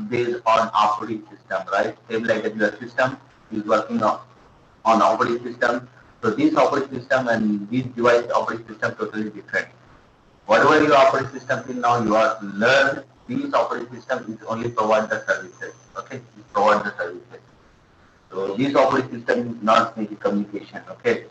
based on operating system, right? Same like that your system is working on operating system. So this operating system and this device operating system totally different. Whatever your operating system till now you have learned, this operating system is only provide the services. Okay, it provide the services. So this operating system is not make a communication. Okay.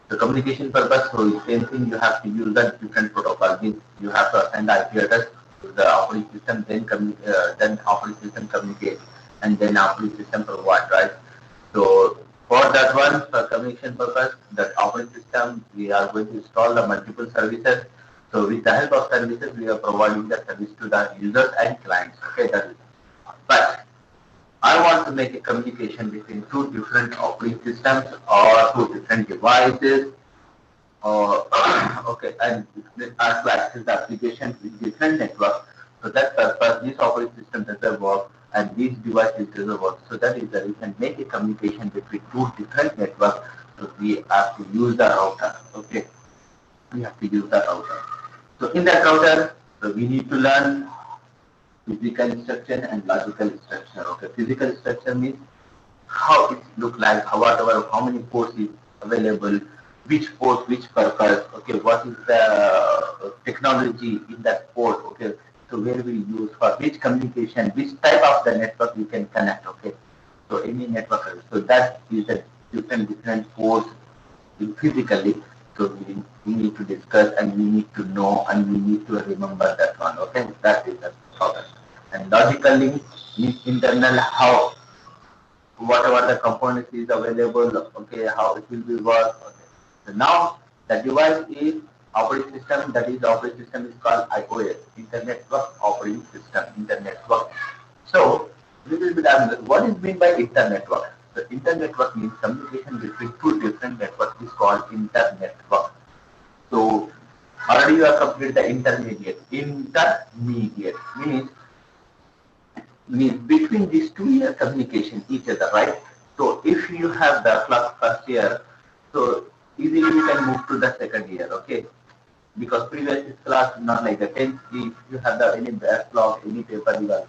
The communication purpose, so same thing you have to use the different protocol. Means you have to send IP address to the operating system, then operating system communicate, and then operating system provide, right? So for that one, for communication purpose, that operating system, we are going to install the multiple services. So with the help of services, we are providing the service to the users and clients. Okay, that is. But I want to make a communication between two different operating systems or two different devices, or okay, and as to access the application with different networks. So that purpose, this operating system doesn't work and these devices doesn't work. So that is that we can make a communication between two different networks. So we have to use the router. Okay, we have to use the router. So in that router, so we need to learn physical structure and logical structure. Okay, physical structure means how it look like, how many ports is available, which port, which purpose. Okay, what is the technology in that port. Okay, so where we use for which communication, which type of the network we can connect. Okay, so any network. So that is the different ports physically. So we need to discuss and we need to know and we need to remember that one. Okay, that is the problem. And logical link is internal, how whatever the components is available. Okay, how it will be work. Okay. So now the device is operating system. That is operating system is called IOS, Internet Network Operating System, Internet Network. So little bit what is meant by internet network? The internet network means communication between two different networks is called internet network. So already you have completed the intermediate. Intermediate means between these 2 year communication each other, right? So if you have the class first year, so easily you can move to the second year, okay? Because previous class not like the 10th, if you have the any backlog, any paper you are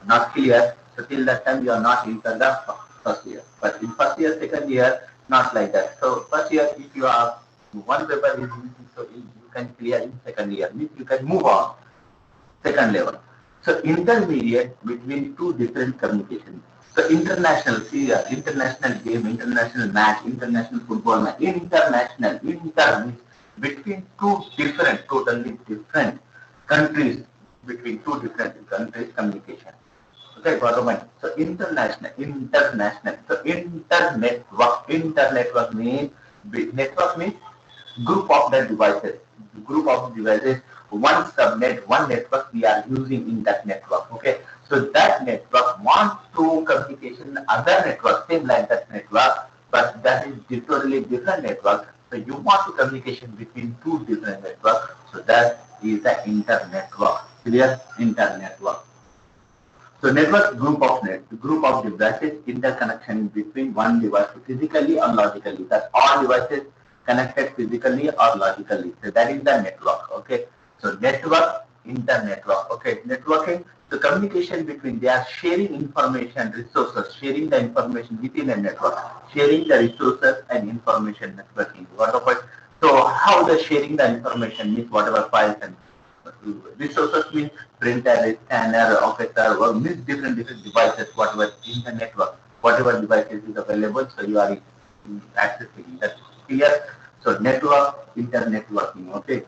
not clear, so till that time you are not in the first year. But in first year, second year, not like that. So first year, if you have one paper is missing, so you can clear in second year, means you can move on second level. So intermediate between two different communications. So international, see, international game, international match, international football match, international, inter means between two different, totally different countries, between two different countries communication. Okay, bottom line. So international. So internetwork means group of the devices. Group of devices, one subnet, one network we are using in that network. Okay, so that network wants to communication other network, same like that network, but that is totally different network. So you want to communication between two different networks. So that is the internetwork. Clear? Internetwork. So network group of devices interconnection between one device physically or logically. That all devices connected physically or logically. So that is the network. Okay. So network, internetwork. Okay. Networking, the communication between, they are sharing information, resources, sharing the information within a network, sharing the resources and information networking. So how the sharing the information means whatever files and resources means printer, scanner, operator, or means different devices, whatever in the network, whatever devices is available, so you are accessing. That's clear. So network, internetworking. Okay.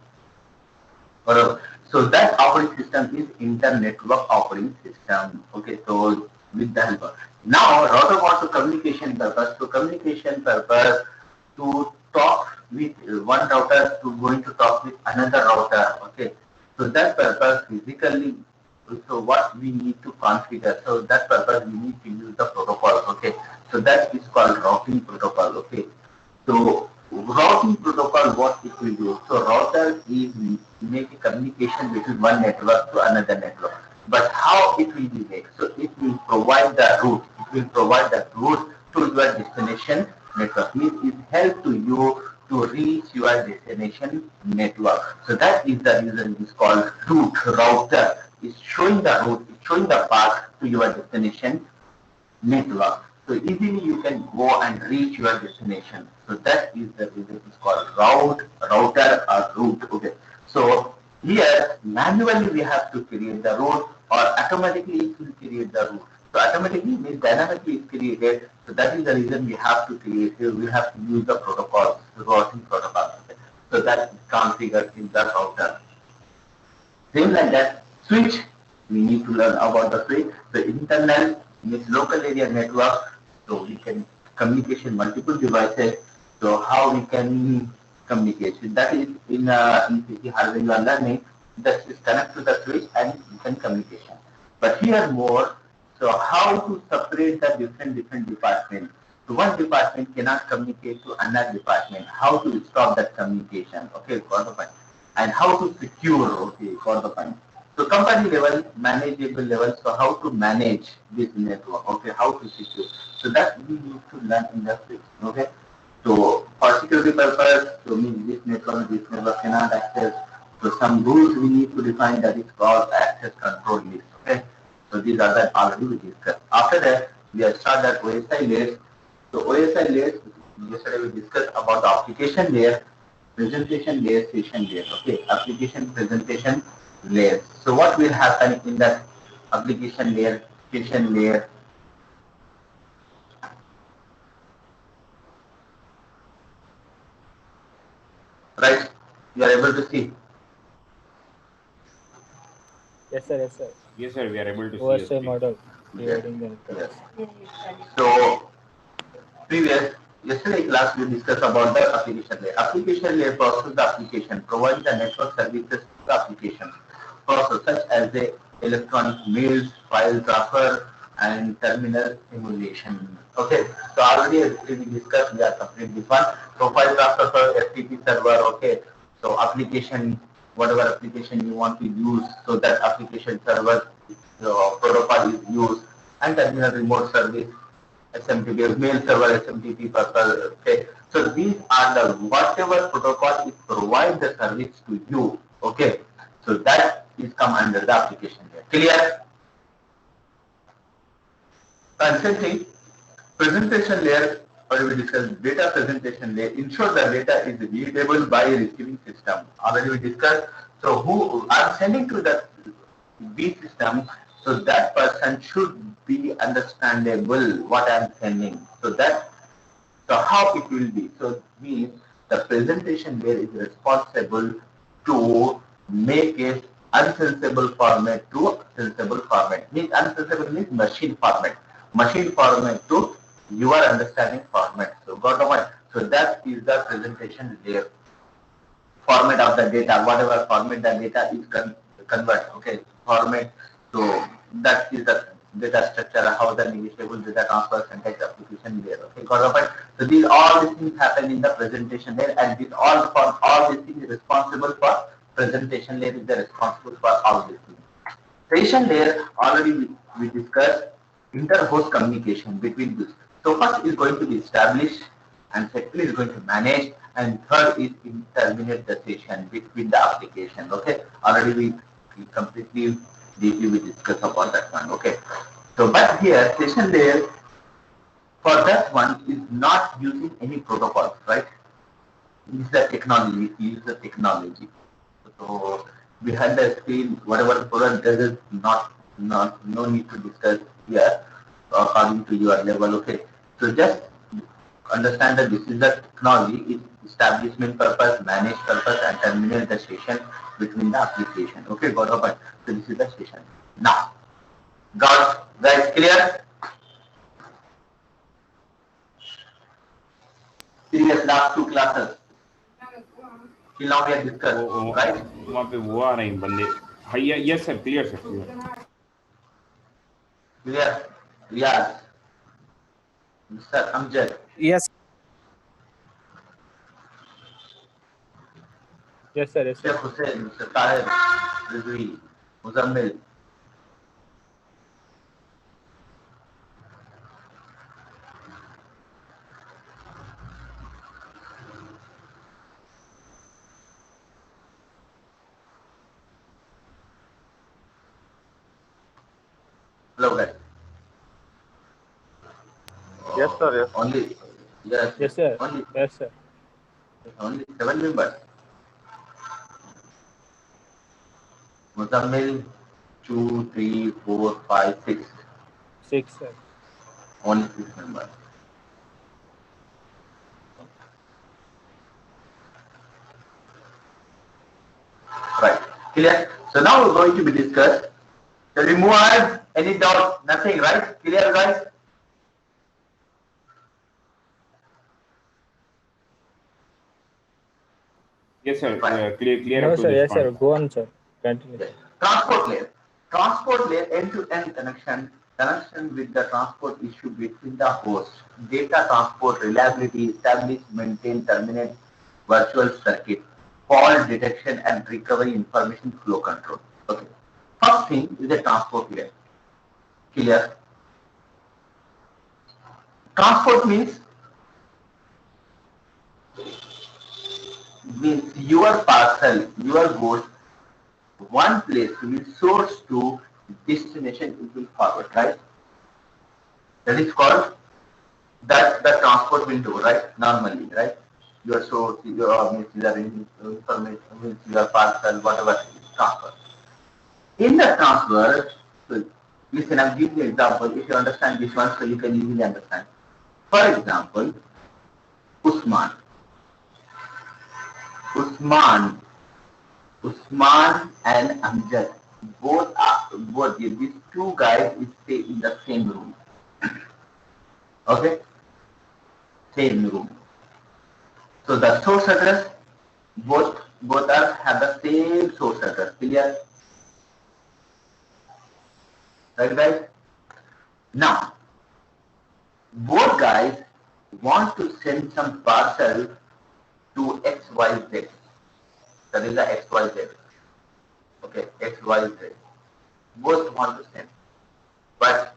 So that operating system is internetwork operating system. Okay. So with the help. Now router wants to communication purpose. So communication purpose to talk with one router to going to talk with another router. Okay. So that purpose physically, so what we need to configure, so that purpose we need to use the protocol. Okay, so that is called routing protocol. Okay, so routing protocol, what it will do? So router is make a communication between one network to another network. But how it will be made? So it will provide the route. It will provide the route to your destination network. It help to you to reach your destination network. So that is the reason it is called route. Router is showing the route, it's showing the path to your destination network. So easily you can go and reach your destination. So that is the reason it's called router or route. Okay. So here manually we have to create the route, or automatically it will create the route. So automatically means dynamically it's created. So that is the reason we have to create. We have to use the protocols, the routing protocols. Okay. So that is configured in the router. Same like that, switch, we need to learn about the switch. The internal means local area network, so we can communication multiple devices. So how we can communicate? So that is in CC hardware you are learning, that is connect to the switch and you can communication. But here more, so how to separate the different departments. So one department cannot communicate to another department. How to stop that communication? Okay, got the point. And how to secure, okay, got the point. So company level, manageable level, so how to manage this network, okay, how to secure. So that we need to learn in the switch, okay. So for security purpose, so means this network cannot access. So some rules we need to define, that is called access control list, okay. So these are that already we discussed. After that, we have started OSI layers. So OSI layers, yesterday we discussed about the application layer, presentation layer, session layer. Okay, application presentation layer. So what will happen in that application layer, session layer? Right? You are able to see. Yes, sir. Yes, sir. Yes, sir. We are able to see your OSI screen. model Yes. dividing the network. Yes. So yesterday class we discussed about the application layer. Application layer processes the application, provides the network services to the application process such as the electronic mails, file transfer, and terminal simulation. Okay, so already we discussed, we are complete this one. So file transfer for FTP server. Okay, so application, whatever application you want to use, so that application server protocol is used, and terminal remote service, SMTP, mail server, SMTP purpose. Okay, so these are the whatever protocol is provide the service to you. Okay, so that is come under the application layer. Clear? Consulting presentation layer, or we discussed data presentation layer. Ensure the data is readable by receiving system. Already we discussed. So who I'm sending to the B system, so that person should be understandable what I'm sending. So how it will be? So means the presentation layer is responsible to make it unsensible format to sensible format. Means unsensible means machine format. Machine format to your understanding format. So got the point. So that is the presentation layer. Format of the data, whatever format the data is convert. Okay, format. So that is the data structure, how the negotiable data transfer, syntax, application layer. Okay, got the point. So these all these things happen in the presentation layer, and this all these things is responsible for presentation layer is the responsible for all these things. Session layer already we discussed inter-host communication between this. So first is going to be established, and second is going to manage, and third is terminate the session between the application. Okay, already we completely deeply we discuss about that one. Okay, so but here session layer for that one is not using any protocols, right? Use the technology, use the technology. So behind the screen, whatever product there is no need to discuss here according to your level. Okay, so just understand that this is the technology, it's establishment purpose, manage purpose, and terminate the session between the application. Okay, got the point. So this is the session. Now, guys, clear? Previous last two classes. Till now we have discussed, right? वहाँ पे वो आ रहे हैं बंदे. हाँ, yes sir, clear sir, clear. Clear? Yes. Mr. Amjad. Yes. Yes, sir. Yes, Sheikh sir. Hussain, Mr. Tahir, Rizvi, Muzammil. Hello guys. Yes, sir. Yes. Only, yes, Yes, sir. only, Yes, sir. only 7 members. Muzammil, 2, 3, 4, 5, 6. 6, sir. Only 6 members. Right. Clear? So now we're going to be discussed. So remove any doubt, nothing, right? Clear guys? Yes, sir. Right. Clear No, up to sir. this Yes, sir. point. Go on, sir. Continue. Yes. Transport layer. Transport layer end-to-end connection with the transport issue between the host. Data transport, reliability, establish, maintain, terminate, virtual circuit, fault detection and recovery, information flow control. Okay. First thing is the transport layer. Clear? Transport means your parcel, your goods, one place will source to destination it will forward, right? That is called that the transport will do, right? Normally, right? Your source, your means your information, means your parcel, whatever is transfer. In the transfer, so listen, I'm giving you an example. If you understand this one, so you can easily understand. For example, Usman. Usman and Amjad, both these two guys stay in the same room. Okay, same room. So the source address, both are have the same source address. Clear? Right, guys? Now, both guys want to send some parcel to XYZ. That is the XYZ. Okay, XYZ. Both want to send. But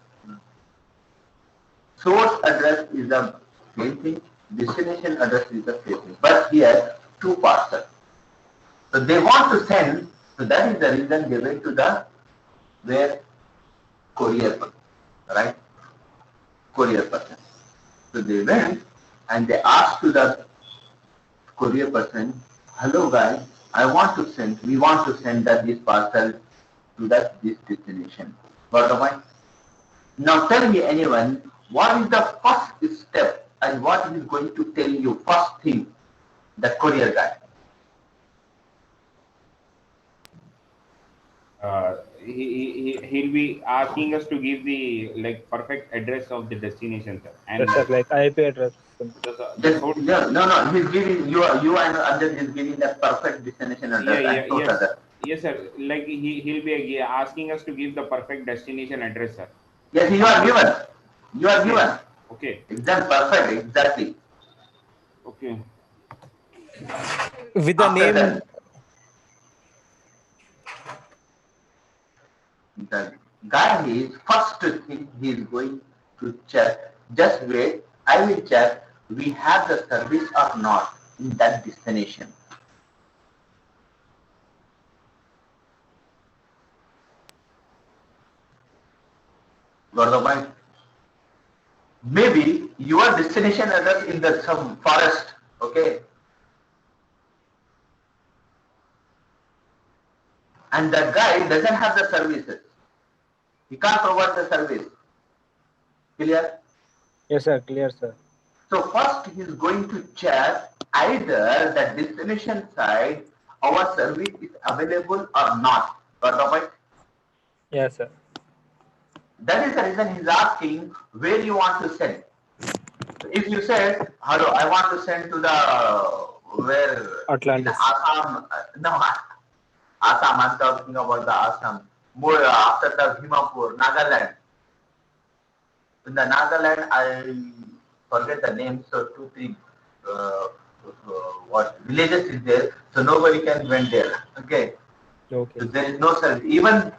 source address is the same thing, destination address is the same thing. But here, two parcels. So they want to send, so that is the reason they went to the where courier person, right? Courier person. So they went and they asked to the courier person, hello guys, we want to send that this parcel to this destination. Got the point? Now tell me anyone, what is the first step and what is going to tell you first thing, the courier guy? He'll be asking us to give the perfect address of the destination, sir. And Yes, sir. Like IP address. No. He's giving you and Anjan is giving the perfect destination address and source address. Yes, sir. Like he'll be asking us to give the perfect destination address, sir. Yes, you are given. You are given. Okay. Exactly, perfect. Exactly. Okay. With the After name. that, the guy is first thing he is going to check. Just wait, I will check we have the service or not in that destination. Got the point? Maybe your destination address in some forest, okay? And that guy doesn't have the services. He can't provide the service. Clear? Yes, sir. Clear, sir. So first he is going to check either the destination side our service is available or not. Got the point? Yes, sir. That is the reason he's asking where you want to send. If you say, hello, I want to send to the where Atlantis. Assam, no, Assam, I'm talking about the Assam. More after the Dimapur, Nagaland. In the Nagaland, I forget the name, so 2, 3 what villages is there, so nobody can went there. Okay. Okay. So there is no service. Even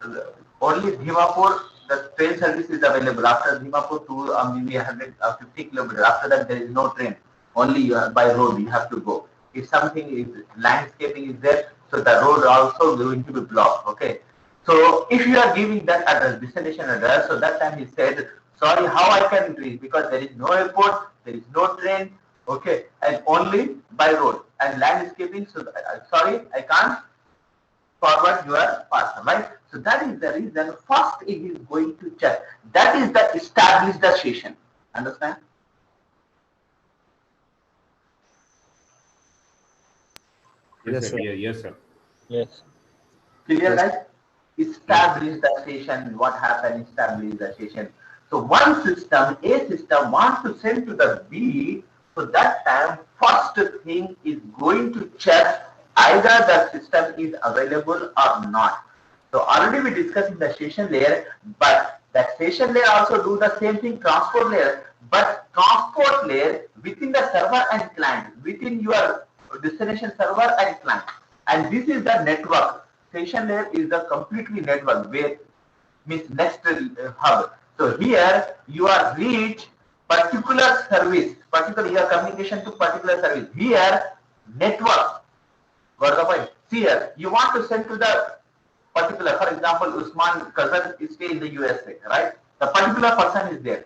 only Dimapur, the train service is available. After Dimapur to maybe 150 kilometers. After that, there is no train. Only by road you have to go. If something is landscaping is there, so the road also going to be blocked. Okay. So if you are giving that address, destination address, so that time he said, sorry, how I can reach, because there is no airport, there is no train, okay, and only by road and landscaping. So sorry, I can't forward your parcel, right? So that is the reason. First, it is going to check. That is the established session. Understand? Yes, Yes, sir. sir. Yes, sir. Yes. Clear, Yes. guys? Establish the session. What happened? Establish the session. So one system, A system, wants to send to the B. So that time, first thing is going to check either the system is available or not. So already we discussed in the session layer, but that session layer also do the same thing, transport layer. But transport layer within the server and client, within your destination server and client, and this is the network. Session layer is the completely network where means next hub. So here you are reach particular service, particular here communication to particular service. Here network. Got the point? See here, you want to send to the particular, for example, Usman cousin is stay in the USA, right? The particular person is there.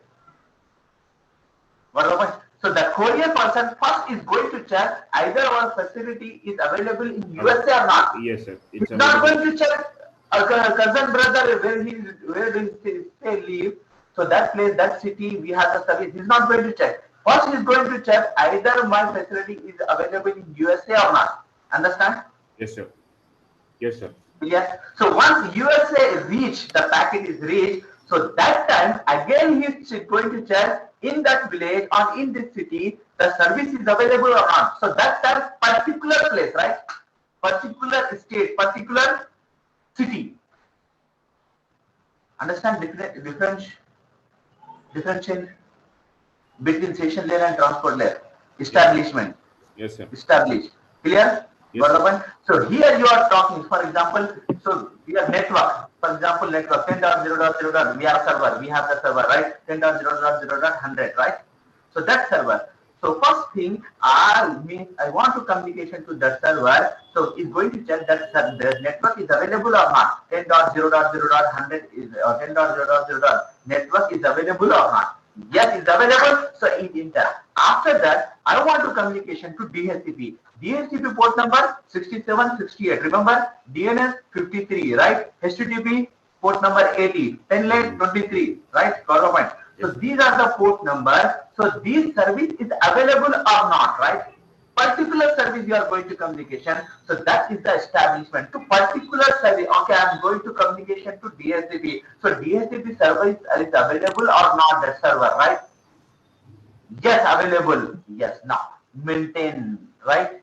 Got the point? So the courier person first is going to check either our facility is available in USA or not. Yes, sir. He's not going to check a cousin brother where does he stay live. So that place, that city, we have the service. He's not going to check. First, he's going to check either my facility is available in USA or not. Understand? Yes, sir. Yes, sir. Yes. So once USA reach, the packet is reached. So that time again he's going to check in that village or in this city the service is available or not. So that time particular place, right? Particular state, particular city. Understand differential between session layer and transport layer. Establishment. Yes, sir. Established. Clear? Yes, sir. So here you are talking, for example, so we have network. For example, network 10.0.0. We have server. We have the server, right? 10.0.0.100, right? So that server. So first thing, I want to communication to that server. So it's going to check that the network is available or not. 10.0.0.100 is 10.0.0. Network is available or not. Yes, it's available. So it enter. After that, I want to communication to DHCP. DHCP port number 6768. Remember DNS 53, right? HTTP port number 80, 10 lane 23, right? Government. So these are the port numbers. So this service is available or not, right? Particular service you are going to communication. So that is the establishment to particular service. Okay, I am going to communication to DHCP. So DHCP service is available or not that server, right? Yes, available. Yes, now maintain, right?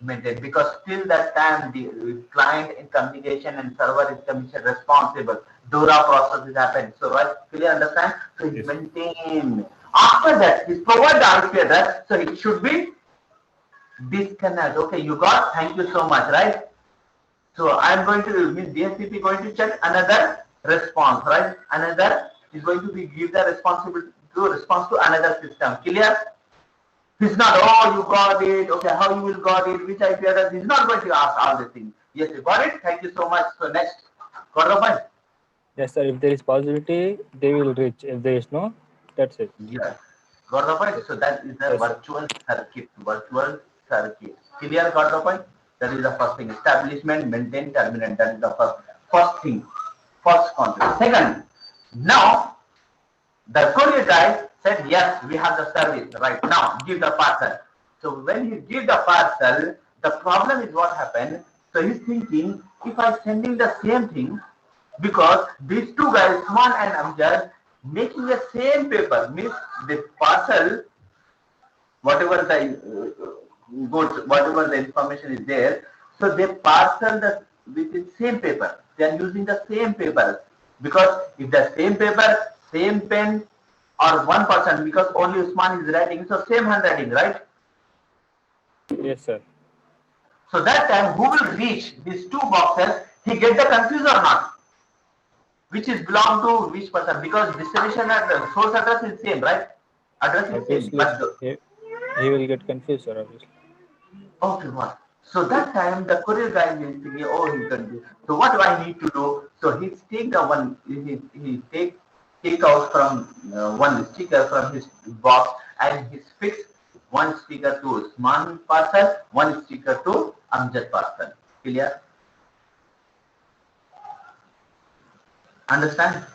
Maintain, because till that time the client in communication and server is commission responsible. DORA process is happened. So right, clearly understand? So it's maintain. After that, is provide the IP address. So it should be disconnect. Okay, you got. Thank you so much, right? So I'm going to mean DHCP going to check another response, right? Another is going to be give the responsibility to response to another system. Clear? He's not, oh, you got it. Okay, how you will got it? Which IP address? He's not going to ask all the things. Yes, you got it. Thank you so much. So next, got the point? Yes, sir. If there is possibility, they will reach. If there is no, that's it. Yes. Got the point? So that is the virtual circuit. Virtual circuit. Clear? Got the point? That is the first thing. Establishment, maintain, terminate. That is the first thing. First concept. Second, now the courier guy said, yes, we have the service. Right now, give the parcel. So when you give the parcel, the problem is what happened. So he's thinking, if I'm sending the same thing, because these two guys, Usman and Amjad, making the same paper, means the parcel, whatever the goods, whatever the information is there, so they parcel with the same paper. They are using the same paper. Because if the same paper, same pen, or one person, because only Usman is writing, so same handwriting, right? Yes, sir. So that time, who will reach these two boxes, he get the confused or not? Which is belong to which person? Because destination and source address is same, right? Address is same. Obviously, he will get confused, sir. Obviously. Okay, what? So that time the courier guy is thinking, oh, he can do. So what do I need to do? So he take the one, he take out from one sticker from his box and he fix one sticker to Usman parcel, one sticker to Amjad parcel. Clear? Understand?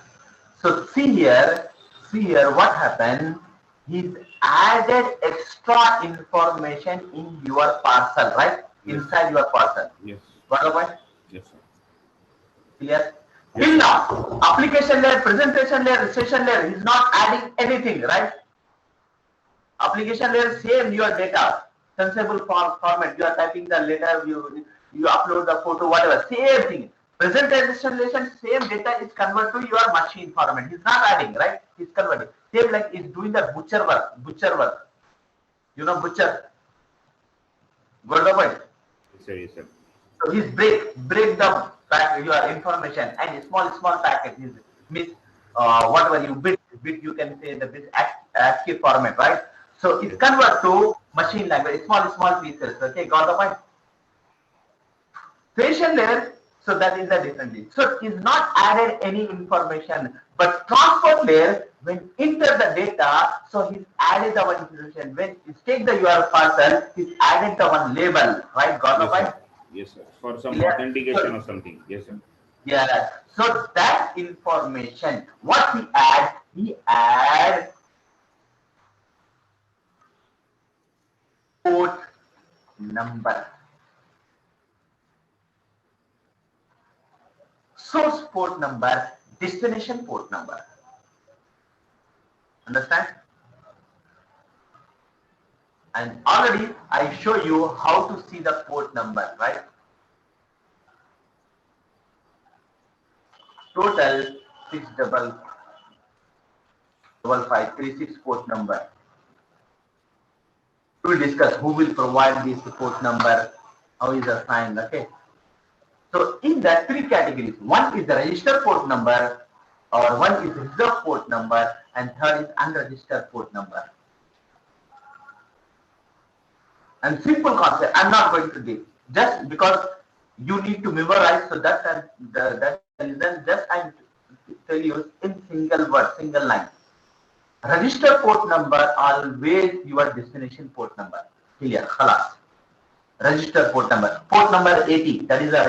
So see here what happened. He's added extra information in your parcel, right? Yes. Inside your parcel. Yes. Got the point? Yes, sir. Clear? Yes, Till sir. now, application layer, presentation layer, registration layer is not adding anything, right? Application layer, same your data, sensible format. You are typing the letter, you upload the photo, whatever, same thing. Presentation layer, same data is converted to your machine format. He's not adding, right? He's converting. Same like he's doing the butcher work. You know butcher. Got the point? Yes, sir. Yes, sir. So he's break the pack your information and small packet is means whatever you bit you can say the bit ASCII format, right? So it's convert to machine language, small pieces. Okay, got the point? Creation layer, so that is a different thing. So it's not added any information, but transport layer when enter the data, so he's added the one information. When he take the URL parcel, he's added the one label, right? Got the Yes, point? sir. Yes, sir. For some Yeah. authentication or something. Yes, sir. Yeah. So that information, what he add port number, source port number, destination port number. Understand? And already I show you how to see the port number, right? Total 65536 port number. We will discuss who will provide this port number, how is assigned, okay? So in that three categories, one is the registered port number, or one is reserved port number, and third is unregistered port number. And simple concept, I'm not going to do, just because you need to memorize, so that reason just I tell you in single word, single line. Register port number always your destination port number. Clear? Khalas. Register port number 80, that is a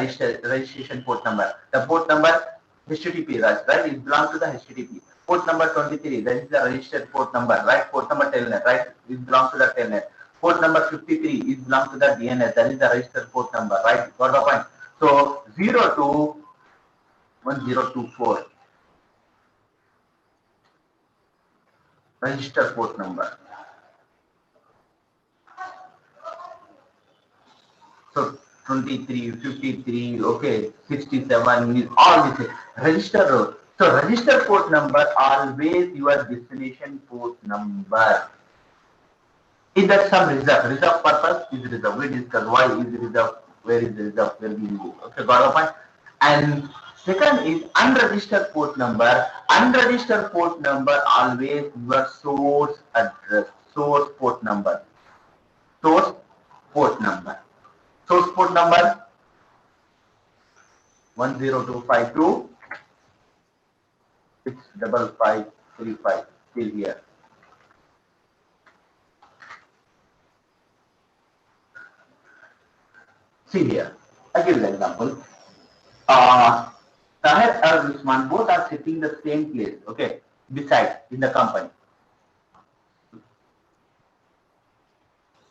registration port number. The port number HTTP, right? It belongs to the HTTP. Port number 23, that is the registered port number, right? Port number telnet, right? It belongs to the telnet. Port number 53 is belongs to the DNS, that is the registered port number, right? Got the point? So 0 to 1024. Register port number. So 23, 53, okay, 67, all this register. So register port number always your destination port number. In that some reserve purpose is reserve. We discuss why is reserve, where is reserve, where will you go. Okay, got the point? And second is unregistered port number. Unregistered port number always your source address, source port number. Source port number. Source port number 10252 65535, still here. See here, I give an example. Tahir and Usman both are sitting the same place, okay, beside in the company.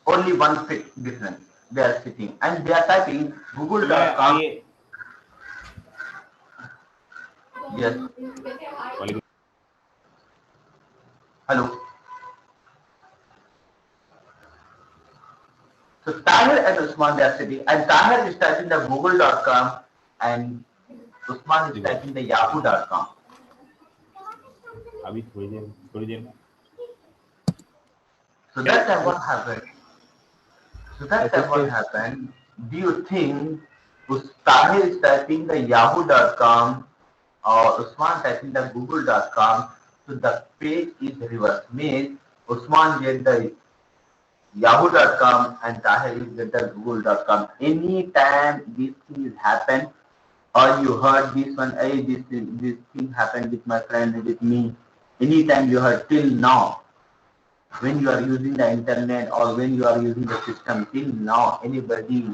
Only one fit difference. They are sitting and they are typing google.com. Yes. Hello. So Tahir and Usman, they are sitting, and Tahir is typing the google.com and Usman is typing the yahoo.com. So that time what happened? Do you think Tahir is typing the yahoo.com or Usman typing the google.com? So the page is reversed. Means Usman get the Yahoo.com and Tahir is get the Google.com. Anytime this thing is happened, or you heard this one, hey, this thing happened with my friend, with me. Anytime you heard till now, when you are using the internet or when you are using the system, till now, anybody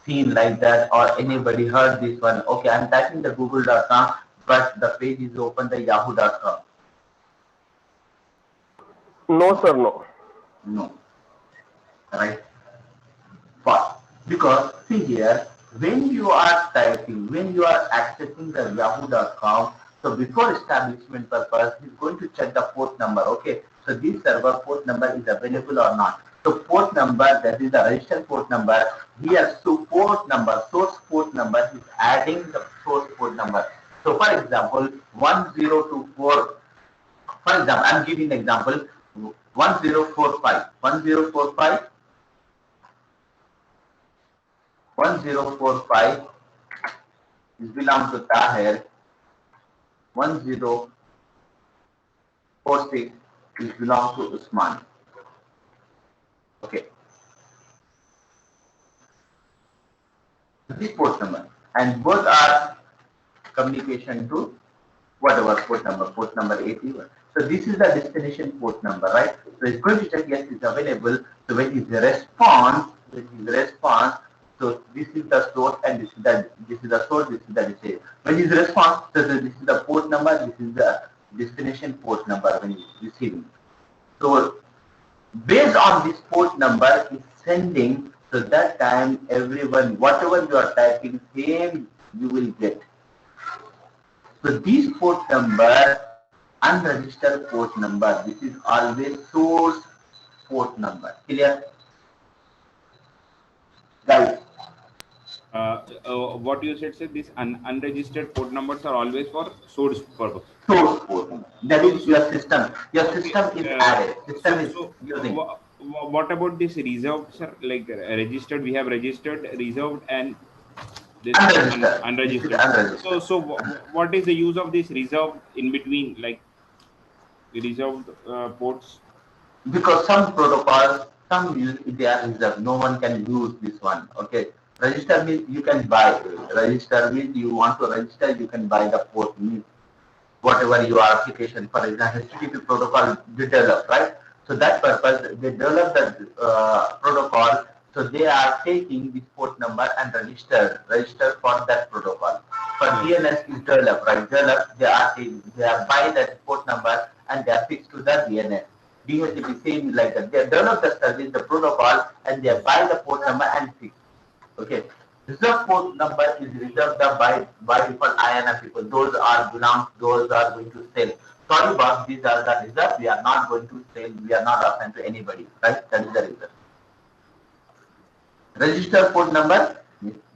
seen like that or anybody heard this one? Okay, I'm typing the Google.com, but the page is open the Yahoo.com. No, sir, no. No, right? But because see here, when you are typing, when you are accessing the Yahoo.com, so before establishment purpose, he's going to check the port number. Okay, so this server port number is available or not. So port number, that is the registered port number. Here, so port number, source port number, is adding the source port number. So for example, 1024. For example, I'm giving an example. 1045. 1045. 1045 is belong to Tahir. 1046 is belong to Usman. Okay. This port number, and both are communication to whatever port number 81. So this is the destination port number, right? So it's going to check yes, it's available. So when is the response, so this is the source and this is the source, this is the destination. When is the response, so this is the port number, this is the destination port number when it's receiving. So based on this port number is sending, so that time everyone, whatever you are typing, same you will get. So this port number, unregistered port number, this is always source port number. Clear? Guys. What you said, these unregistered port numbers are always for source purpose. Source port number. That is your system. Your system is added. System is using. What about this reserved, sir? Like registered, we have registered, reserved, and this unregistered. So what is the use of this reserved in between, like reserved ports? Because some protocols, some use they are reserved. No one can use this one. Okay. Register means you can buy. Register means you want to register, you can buy the port means whatever your application. For example, HTTP protocol they develop, right? So that purpose they develop the protocol. So they are taking this port number and register for that protocol. For DNS is developed, right? They are buy that port number and they are fixed to the DNS. DHCP same like that. They develop the service, the protocol, and they buy the port number and fix. Okay. Reserved port number is reserved by default IANA people. Those are going to sell. Sorry, boss, these are the reserved. We are not going to sell. We are not assigned to anybody. Right? That is the reserve. Registered port number,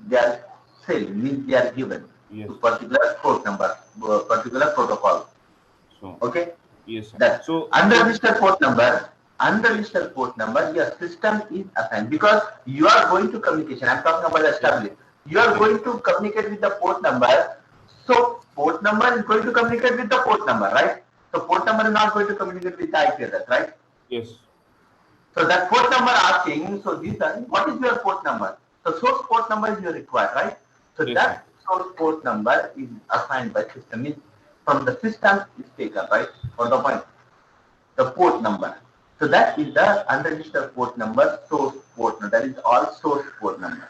they are sell, means they are given to particular port number, particular protocol. So, okay? Yes, sir. That. So unregistered port number, your system is assigned because you are going to communication. I'm talking about establish. You are going to communicate with the port number. So port number is going to communicate with the port number, right? So port number is not going to communicate with the IP address, right? Yes. So that port number asking, so these are, what is your port number? So source port number is your required, right? So yes, that source port number is assigned by system. Is from the system is taken, right? For the point, the port number. So that is the unregistered port number, source port number. That is all source port number.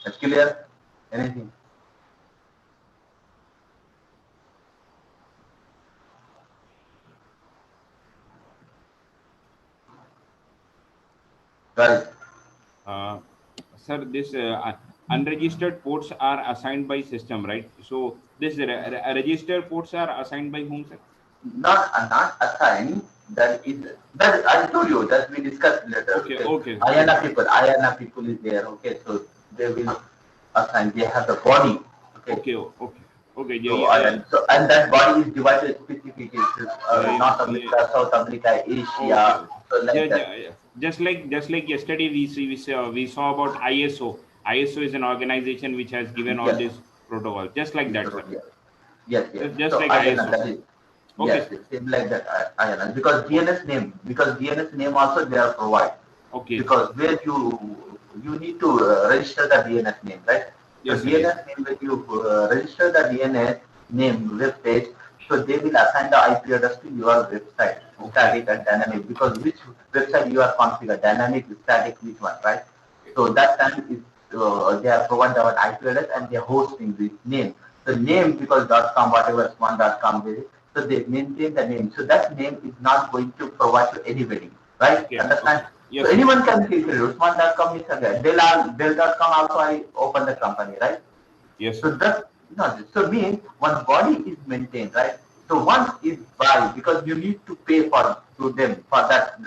That's clear? Anything? Right. Sir, this unregistered ports are assigned by system, right? So this registered ports are assigned by whom, sir? Not assigned. That I told you that we discussed later. Okay. IANA people is there. Okay, so they will assign. They have the body. Okay. So, and that body is divided specifically North America, South America, Asia. So like that. Just like yesterday we saw about ISO. ISO is an organization which has given all this protocol. Just like that, sir. Yes, Just So like INS, ISO. that is, Okay. yes, same like that INS, because DNS name also they are provide. Okay. Because where you need to register the DNS name, right? Yes, So sir, yes. DNS name, when you register the DNS name web page, so they will assign the IP address to your website, static and dynamic, because which website you are configured, dynamic, static, which one, right? So that time is they are providing our IP address and they are hosting the name. The name, because .com, whatever .com, so they maintain the name. So that name is not going to provide to anybody, right? Okay. Understand? Okay. Yes, So sir. anyone can click it. Usman.com is again. Dell.com also I open the company, right? Yes, So sir. that's not it. So means one body is maintained, right? So once is buy, because you need to pay for to them for that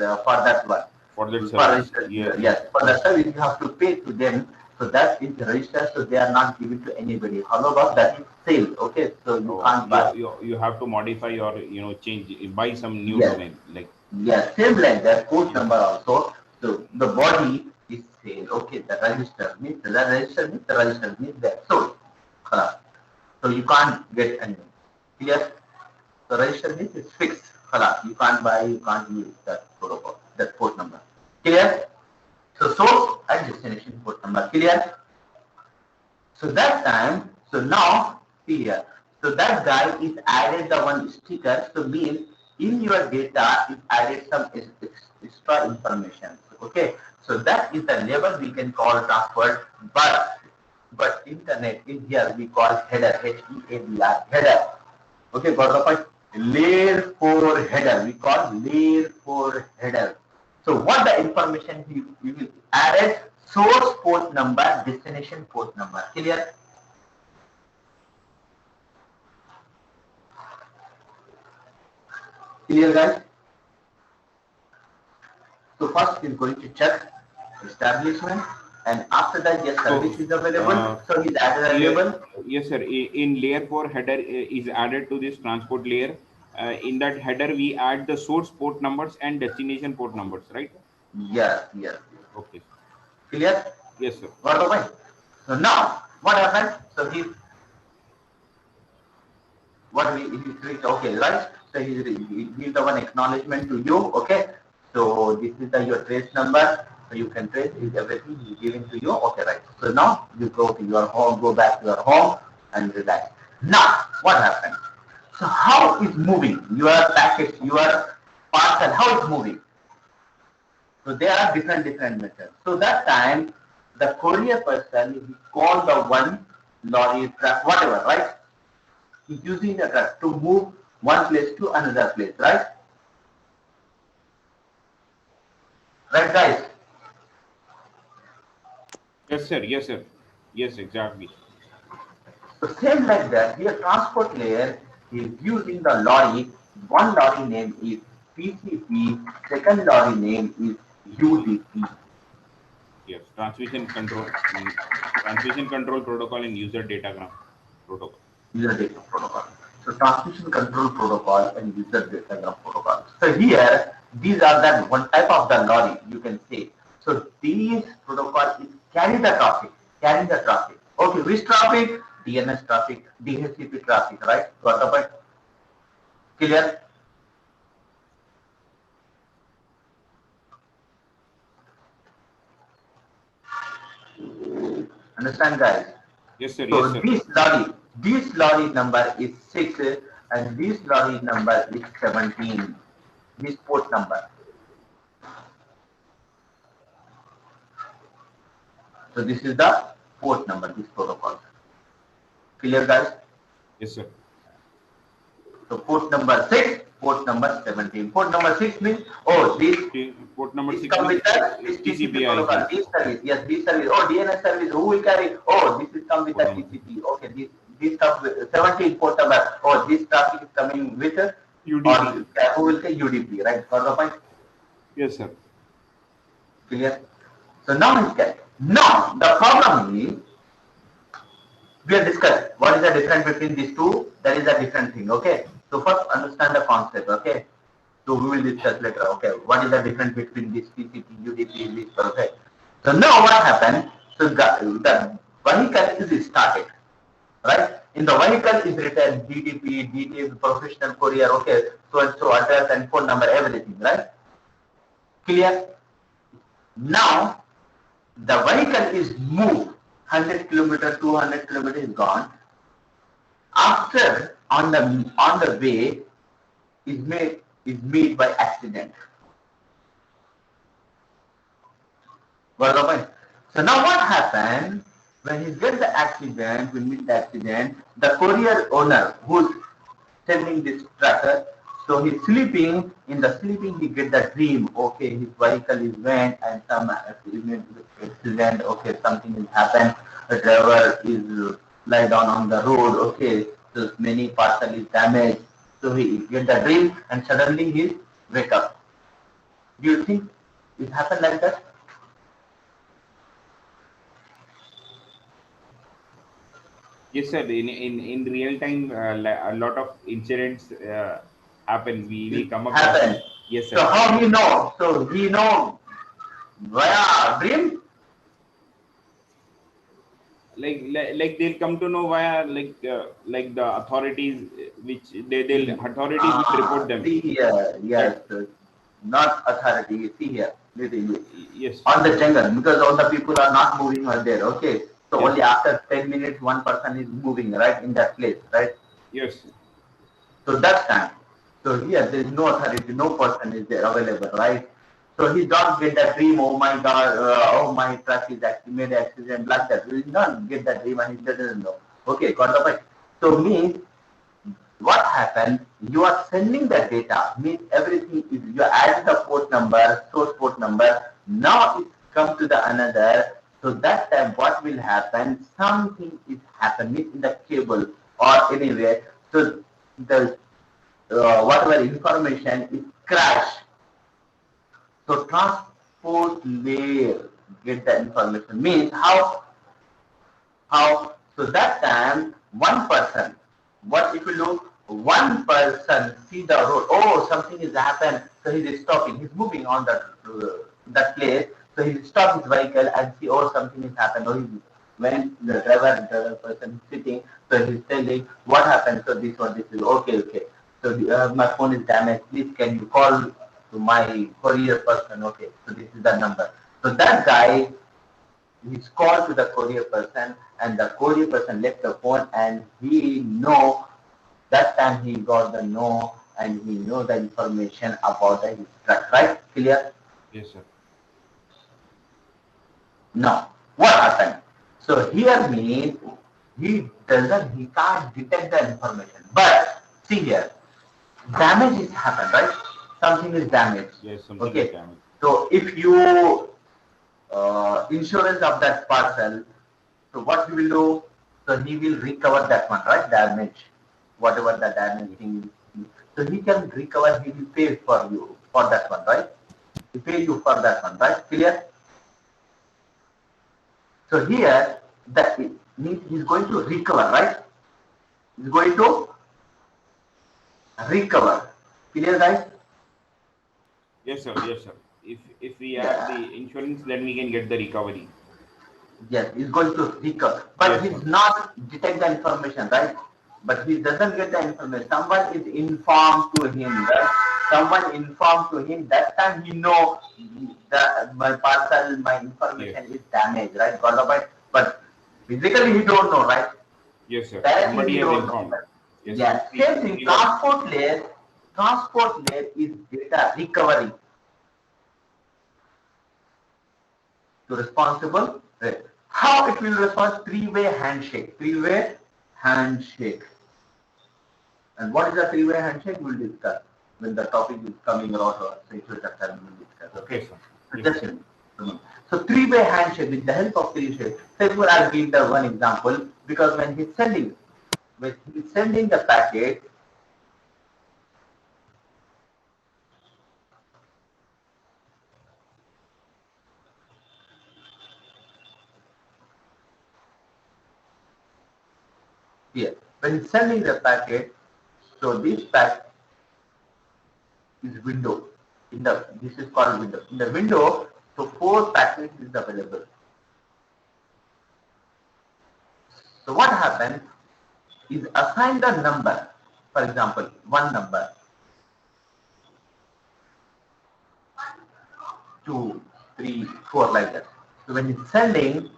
one. For that For service. register, Yeah. yes, for the service you have to pay to them. So that is registered, so they are not given to anybody. However, that is sale. Okay, so you Oh, can't buy. you have to modify or change, buy some new Yes, domain like. yes, same like that. Port Yes. number also. So the body is sale. Okay, the register means the register means that. So, so you can't get any. Clear? The register means it's fixed. You can't buy, you can't use that protocol, that port number. Clear? So source and destination port number. Clear? So that time, so now see here. So that guy is added the one sticker. So means in your data is added some extra information. Okay. So that is the label we can call transport, but internet in here we call header, HEADR, header. Okay, got the point? Layer 4 header, we call layer 4 header. So what the information we will add source port number, destination port number. Clear? Clear, guys? So first is going to check establishment, and after that, yes, service is available. So is added a label. Yes, sir. In layer 4 header is added to this transport layer. In that header, we add the source port numbers and destination port numbers, right? Yes. Okay. Clear? Yes, sir. Got the point? So now, what happened? So he clicked okay, right? So he gives the one acknowledgement to you, okay? So this is your trace number, so you can trace everything he's giving to you, okay, right? So now you go to your home, go back to your home and relax. Now, what happened? So how is moving your package, your parcel, how is moving? So there are different methods. So that time, the courier person, he called the one lorry truck, whatever, right? He's using the truck to move one place to another place, right? Right, guys? Yes, sir. Yes, sir. Yes, exactly. So same like that, here transport layer is using the lorry. One lorry name is TCP, second lorry name is UDP. Yes, transmission control protocol and user datagram protocol. User data protocol. So transmission control protocol and user data protocol. So here, these are the one type of the lorry, you can say. So these protocol is carrying the traffic. Okay, which traffic? DNS traffic, DHCP traffic, right? Got the point? Clear? Understand, guys? Yes, sir. So Yes, sir. this lorry number is 6 and this lorry number is 17. This port number. So this is the port number, this protocol. Clear, guys? Yes, sir. So port number 6, port number 17. Port number 6 means, oh, this Port number 6 come means with that, this TCP protocol, TCP/IP. this service, yes, this service, oh, DNS service, who will carry? Oh, this is come with the Port number. TCP, okay, this comes with 17 port number, oh, this traffic is coming with, UDP. or who will say UDP, right? Got the point? Yes, sir. Clear? So now it's get. Now, the problem is, we have discussed what is the difference between these two, that is a different thing, okay? So first understand the concept, okay? So we will discuss later, okay? What is the difference between this TCP, UDP, this, okay? So now what happened? So the vehicle is started, right? In the vehicle is written DTP, DTP, professional courier, okay, so and so address and phone number, everything, right? Clear? Now, the vehicle is moved, 100 kilometer, 200 kilometer is gone. After, on the way, is made by accident. Got the point? So now what happened when he gets the accident, we meet the accident, the courier owner who's sending this tracker, so he's sleeping, in the sleeping he get the dream, okay, his vehicle is went and some accident, okay, something has happened, the driver is lie down on the road, okay, so many parcel is damaged, so he get the dream and suddenly he wake up. Do you think it happened like that? Yes, sir. In real time, a lot of incidents happen. We come across. Happen. Yes, sir. So how he know? So he know via dream. Like they'll come to know via like the authorities, which they'll authorities will report them. See here, yes, not authority. See here, yes, on the jungle, because all the people are not moving over there. Okay, so yes. Only after 10 minutes one person is moving right in that place, right? Yes. So that time, so here there is no authority, no person is there available, right? So he don't get that dream, oh my God, oh my truck is made an accident, like that. He will not get that dream and he doesn't know. Okay, got the point. So means what happened, you are sending the data, means everything is, you add the port number, source port number, now it comes to the another, so that time what will happen, something is happening in the cable or anywhere, so the whatever information is crashed. So transport layer get the information, means how, so that time one person, what if you look, one person see the road, oh something is happened, so he is stopping, he's moving on that place, so he stop his vehicle and see, oh something is happened, or when the driver person is sitting, so he's telling what happened, so this is okay, so my phone is damaged, please can you call to my courier person, okay, so this is the number, so that guy, he's called to the courier person and the courier person left the phone and he know, that time he got the know and he know the information about his truck, right? Clear? Yes, sir. Now, what happened? So here means he can't detect the information. But see here, damage is happened, right? Something is damaged. Yes, something okay. is damaged. So if you insurance of that parcel, so what he will do? So he will recover that one, right? Damage, whatever the damage thing is. So he can recover, he will pay for you for that one, right? He pay you for that one, right? Clear? So here, that means he's going to recover, right? He's going to recover. Clear, guys? Yes, sir. Yes, sir. If we have the insurance, then we can get the recovery. Yes, he's going to recover, but yes, he's not detect the information, right? But he doesn't get the information. Someone is informed to him, right? Someone informed to him. That time he know that my parcel, my information yes. is damaged, right? Got the point? But physically he don't know, right? Yes, sir. Directly Somebody he has don't informed. know. Yes, Yeah, same thing. Transport layer is data recovery to responsible rate. How it will respond? Three-way handshake. Three-way handshake. And what is a three-way handshake? We'll discuss when the topic is coming out. Or we'll discuss. Okay. Yes, so, so three-way handshake with the help of three-way. Say, I'll give the one example because when he's sending the packet. Here, when sending the packet, so this packet is window. This is called window. In the window, so 4 packets is available. So what happens? is assigned a number, for example, one number, 2, 3, 4 like that. So when it's sending,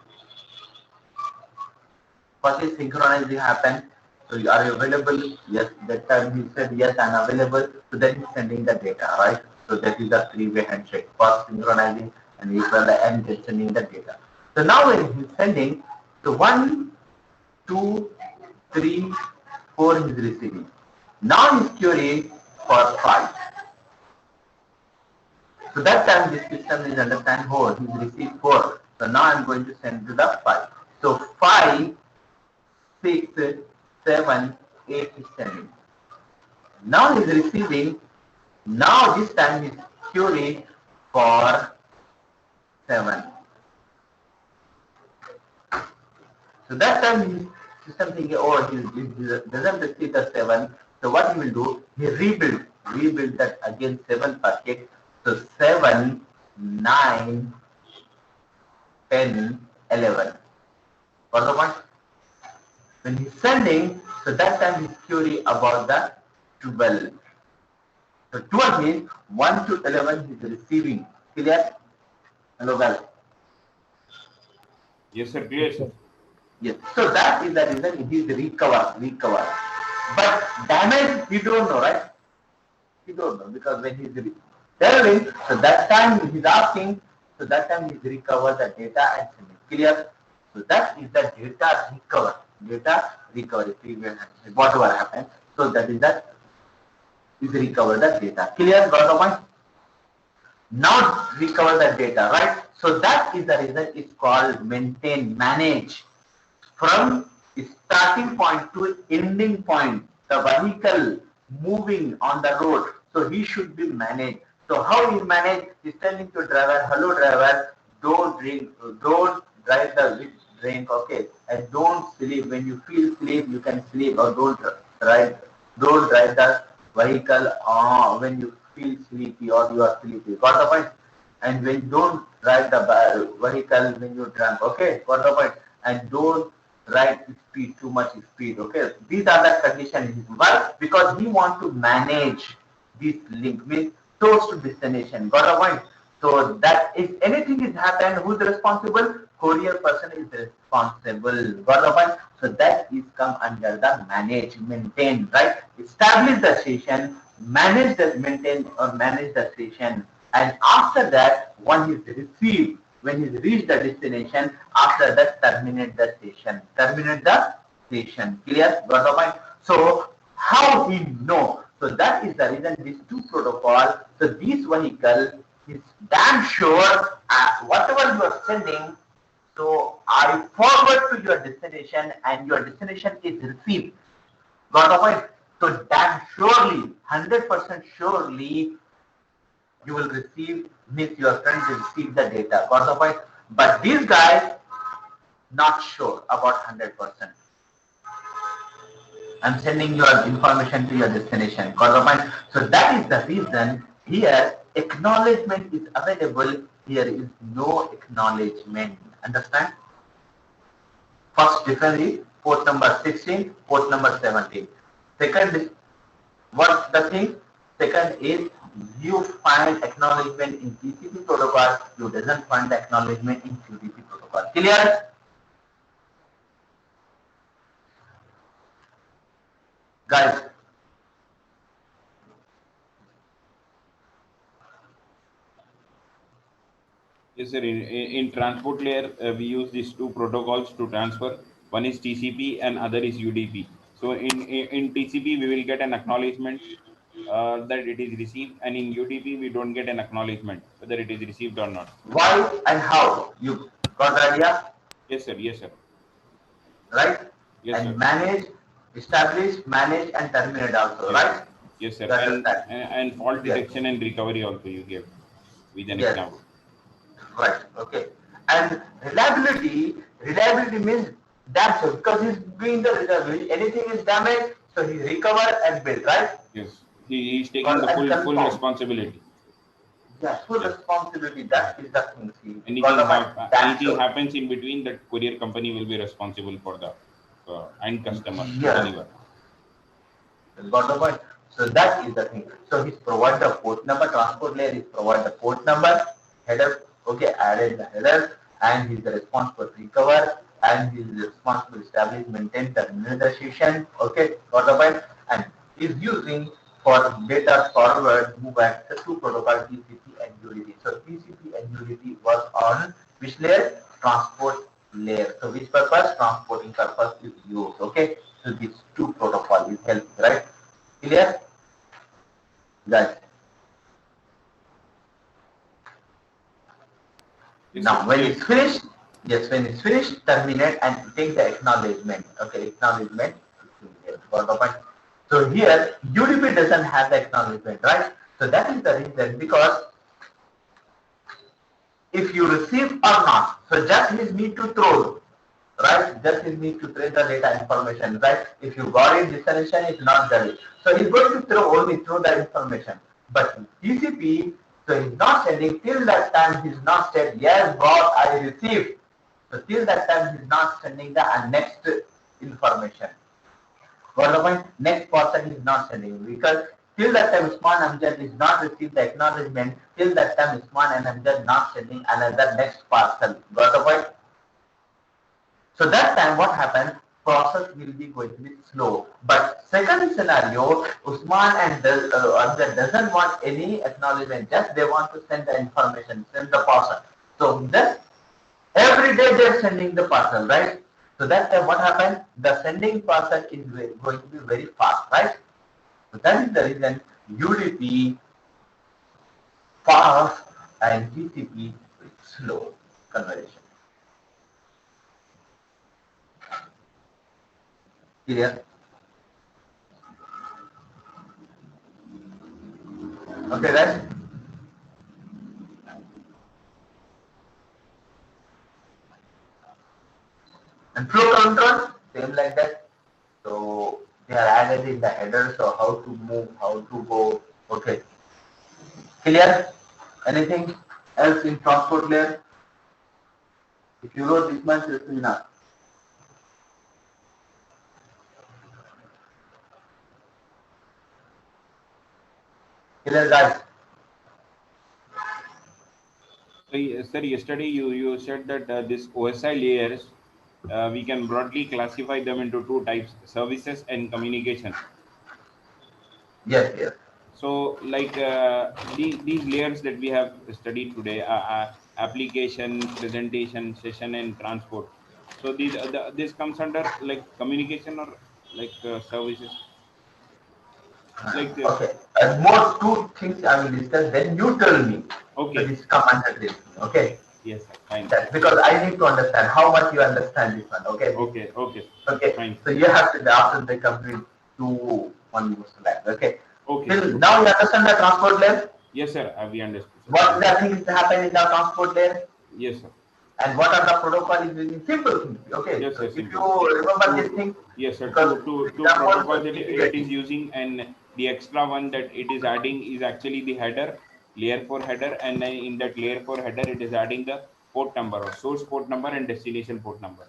what is synchronizing happen? So are you available? Yes, that time he said yes, I'm available. So then he's sending the data, right? So that is a three-way handshake. First synchronizing and equal the end is sending the data. So now when he's sending, so 1, 2, 3, 4 he's receiving. Now he's querying for 5. So that time this system is understand, oh, he's received 4. So now I'm going to send to the 5. So 5, 6, 7, 8 is sending. Now he's receiving. Now this time he's querying for 7. So that time his system thinking, oh, he doesn't receive the 7. So what he will do? He rebuild that again 7 packet. So 7, 9, 10, 11. Got the point? When he's sending, so that time he's query about the 12. So 12 means 1 to 11 he's receiving. Clear? Hello guys. Yes sir, clear sir. Yes. So that is the reason it is recover. But damage we don't know, right? We don't know because when he's telling, so that time he's asking, so that time he's recover the data and send it. Clear? So that is the data recover. Data recovery, whatever happens. So that is that is recover the data. Clear? Got the point? Now recover the data, right? So that is the reason it's called maintain, manage. From starting point to ending point, the vehicle moving on the road, so he should be managed. So how he manage? He's telling to driver, hello driver, don't drink, don't drive the drink, okay, and don't sleep. When you feel sleep, you can sleep, or don't drive the vehicle when you feel sleepy or you are sleepy. Got the point? And when don't drive the vehicle when you drunk, okay, got the point? And don't ride speed, too much speed, okay. These are the conditions. Why? Because we want to manage this link, means source to destination. Got the point? So that if anything is happened, who's responsible? Courier person is responsible. Got the point? So that is come under the manage, maintain, right? Establish the station, manage the maintain or manage the station, and after that, when he's received, when he's reached the destination, after that terminate the station. Terminate the station. Clear? Got the point? So how we know? So that is the reason these two protocols. So this vehicle is damn sure whatever you are sending. So I forward to your destination and your destination is received. Got the point? So damn surely, 100% surely, you will receive, means your friend will receive the data. Got the point? But these guys, not sure about 100%. I'm sending your information to your destination. Got the point? So that is the reason here acknowledgement is available. Here is no acknowledgement. Understand? First difference is port number 16, port number 17. Second is, what's the thing? Second is you find acknowledgement in TCP protocol, you doesn't find the acknowledgement in UDP protocol. Clear? Guys, Yes sir, in transport layer we use these two protocols to transfer. One is TCP and other is UDP. So in TCP we will get an acknowledgement that it is received, and in UDP we don't get an acknowledgement whether it is received or not. why and how? You got the idea? Yes sir, yes sir. Right? Yes and sir. Manage, establish, manage and terminate also, Yes. right? Yes sir. That And fault detection and recovery also you gave with an Yes. example. Right, okay. And reliability means that's it, because he's doing the recovery. Anything is damaged, so he recover and build, right? Yes. He is taking the full responsibility. Yeah, full responsibility. That is the thing. Anything happens in between, that courier company will be responsible for the end customer to Yeah. deliver. Got the point? So that is the thing. So he's provide the port number, transport layer is provide the port number, header, okay, added the header, and he's responsible to recover, and he's responsible to establish, maintain the session, okay, got the point? And is using for data forward move access to protocol TCP and UDP. So TCP and UDP was on which layer? Transport layer. So which purpose? Transporting purpose is used, okay? So these two protocols will help, right? Clear? Guys. Now, when it's finished, yes, when it's finished, terminate and take the acknowledgement. Okay, acknowledgement. Got the point? So here, UDP doesn't have the acknowledgement, right? So that is the reason, because if you receive or not, so just is need to throw, right? Just is need to trade the data information, right? If you got it, destination is not valid. So he's going to only throw the information. But TCP, so he's not sending till that time he's not said, yes, God, I received. So till that time he's not sending the next information. Got the point? Next person is not sending, because till that time Usman Amjad is not received the acknowledgement, till that time Usman and Amjad not sending another next parcel. Got the point? So that time what happens? Process will be going to be slow. But second scenario, Usman and Amjad doesn't want any acknowledgement, just they want to send the information, send the parcel. So then every day they're sending the parcel, right? So that time what happens? The sending parcel is going to be very fast, right? So that is the reason UDP fast and TCP slow conversion. Clear? Okay, guys. And flow control, same like that. So they are added in the header. So how to move, how to go. Okay. Clear? Anything else in transport layer? If you wrote this much, it's enough. Clear, guys? So, sir, yesterday you said that this OSI layers, we can broadly classify them into two types: services and communication. Yes, yes. So, like these layers that we have studied today, application, presentation, session, and transport. So this comes under like communication or like services. Like Okay. And more two things I will discuss. Then you tell me. okay. So this come under this. Okay. Yes, sir. Fine. That's because I need to understand how much you understand this one. Okay. Okay. Okay. Okay. Fine. So you have to after they complete one more slide. Okay. Okay. Till now you understand the transport layer? Yes, sir. We understood. What the things happen in the transport layer? Yes, sir. And what are the protocol is using? Simple things. Okay. Yes, so sir. if Simple. you remember this thing. Yes, sir. Because Two protocols that it is using, and the extra one that it is adding is actually the header, layer 4 header, and then in that layer 4 header it is adding the port number or source port number and destination port number.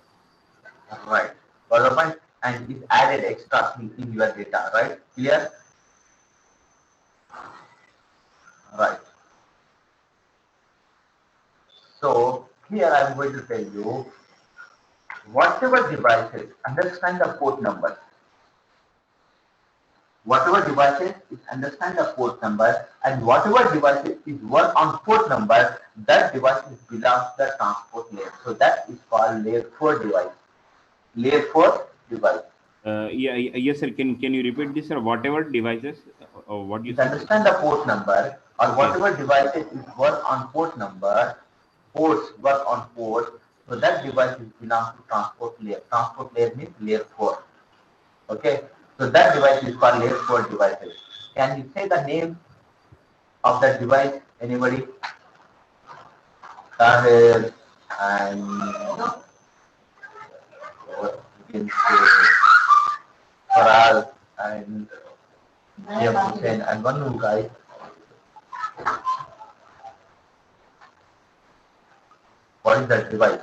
Right. Got the point? And it's added extra thing in your data, right? Clear? Right. So here I'm going to tell you whatever devices understand the port number. Whatever devices is understand the port number, and whatever devices is work on port number, that device belongs to the transport layer. So that is called layer 4 device. Layer 4 device. Yes, sir. Can you repeat this, sir? Whatever devices, or what you said? Understand the port number, or whatever devices is work on port number, ports work on port. So that device belongs to transport layer. Transport layer means layer 4. Okay. So that device is called layer 4 devices. Can you say the name of that device? Anybody? Tahir and what you can say Faraz and Jeff Hussain and one more guy. What is that device?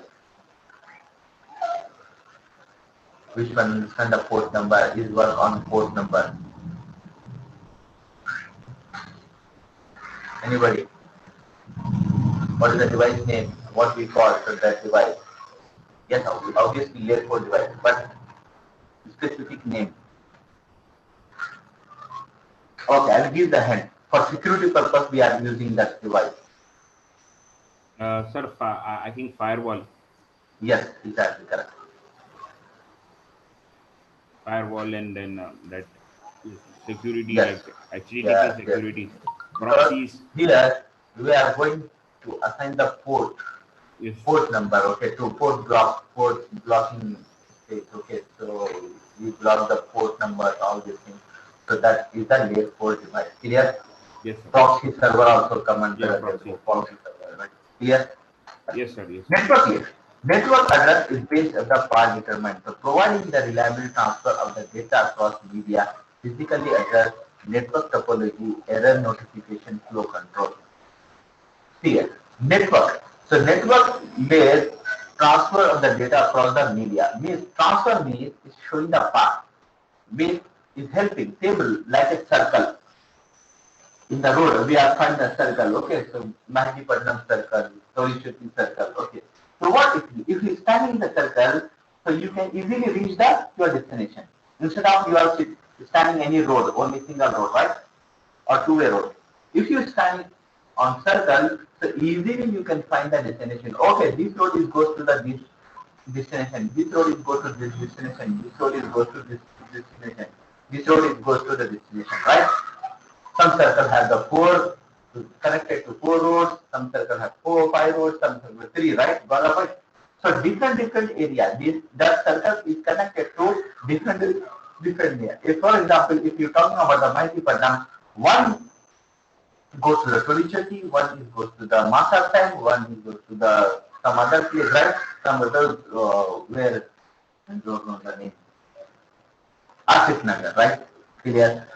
Which one understand the port number is work on port number? Anybody? What is the device name? What we call that device? Yes, obviously layer 4 device, but specific name. Okay, I'll give the hint. For security purpose, we are using that device. Sir, I think firewall. Yes, exactly correct. Firewall, and then that security, Yes. like HTTP Yes, security, yes. proxies. So here we are going to assign the port. Yes. Port number, okay, to port blocking state, okay, so we block the port number, all these things. So that is the layer 4 device. Clear? Yes, sir. Proxy server also come under Yeah, the proxy server, right? Clear? Yes, sir. Yes. Network layer. Network address is based on the path determined. So providing the reliable transfer of the data across media, physically address, network topology, error notification, flow control. Here, network. So network layer transfer of the data across the media. Means transfer means is showing the path. Means is helping table like a circle. In the road, we are finding a circle. Okay, so Mahdipadnam circle, Torishati circle. Okay. So what if you stand in the circle, so you can easily reach your destination. Instead of you are standing any road, only single road, right? Or two-way road. If you stand on circle, so easily you can find the destination. Okay, this road is goes to this destination. This road is goes to this destination. This road is goes to this destination. This road is goes to the destination, right? Some circle has the four connected to 4 roads. Some circle has 4 or 5 roads. Some circle 3, right? Got the point? So different area. That circle is connected to different area. If, for example, if you're talking about the Mahdipadnam, one goes to the Torishati, one goes to the Masar Tank, one goes to the some other place, right? Some other where I don't know the name. Asif Nagar, right? Clear?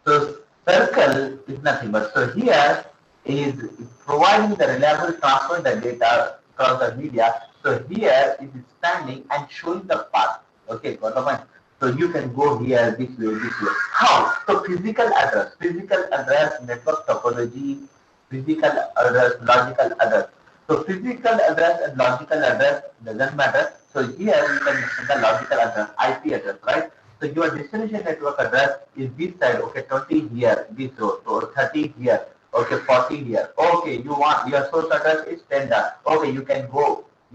So circle is nothing but, so here is providing the reliable transfer the data across the media. So here it is standing and showing the path. Okay, got the point? So you can go here this way. How? So physical address, network topology, physical address, logical address. So physical address and logical address doesn't matter. So here you can mention the logical address, IP address, right? So your destination network address is this side, okay, 20 here, this road, or 30 here, okay, 40 here. Okay, you want your source address is 10 that. Okay, you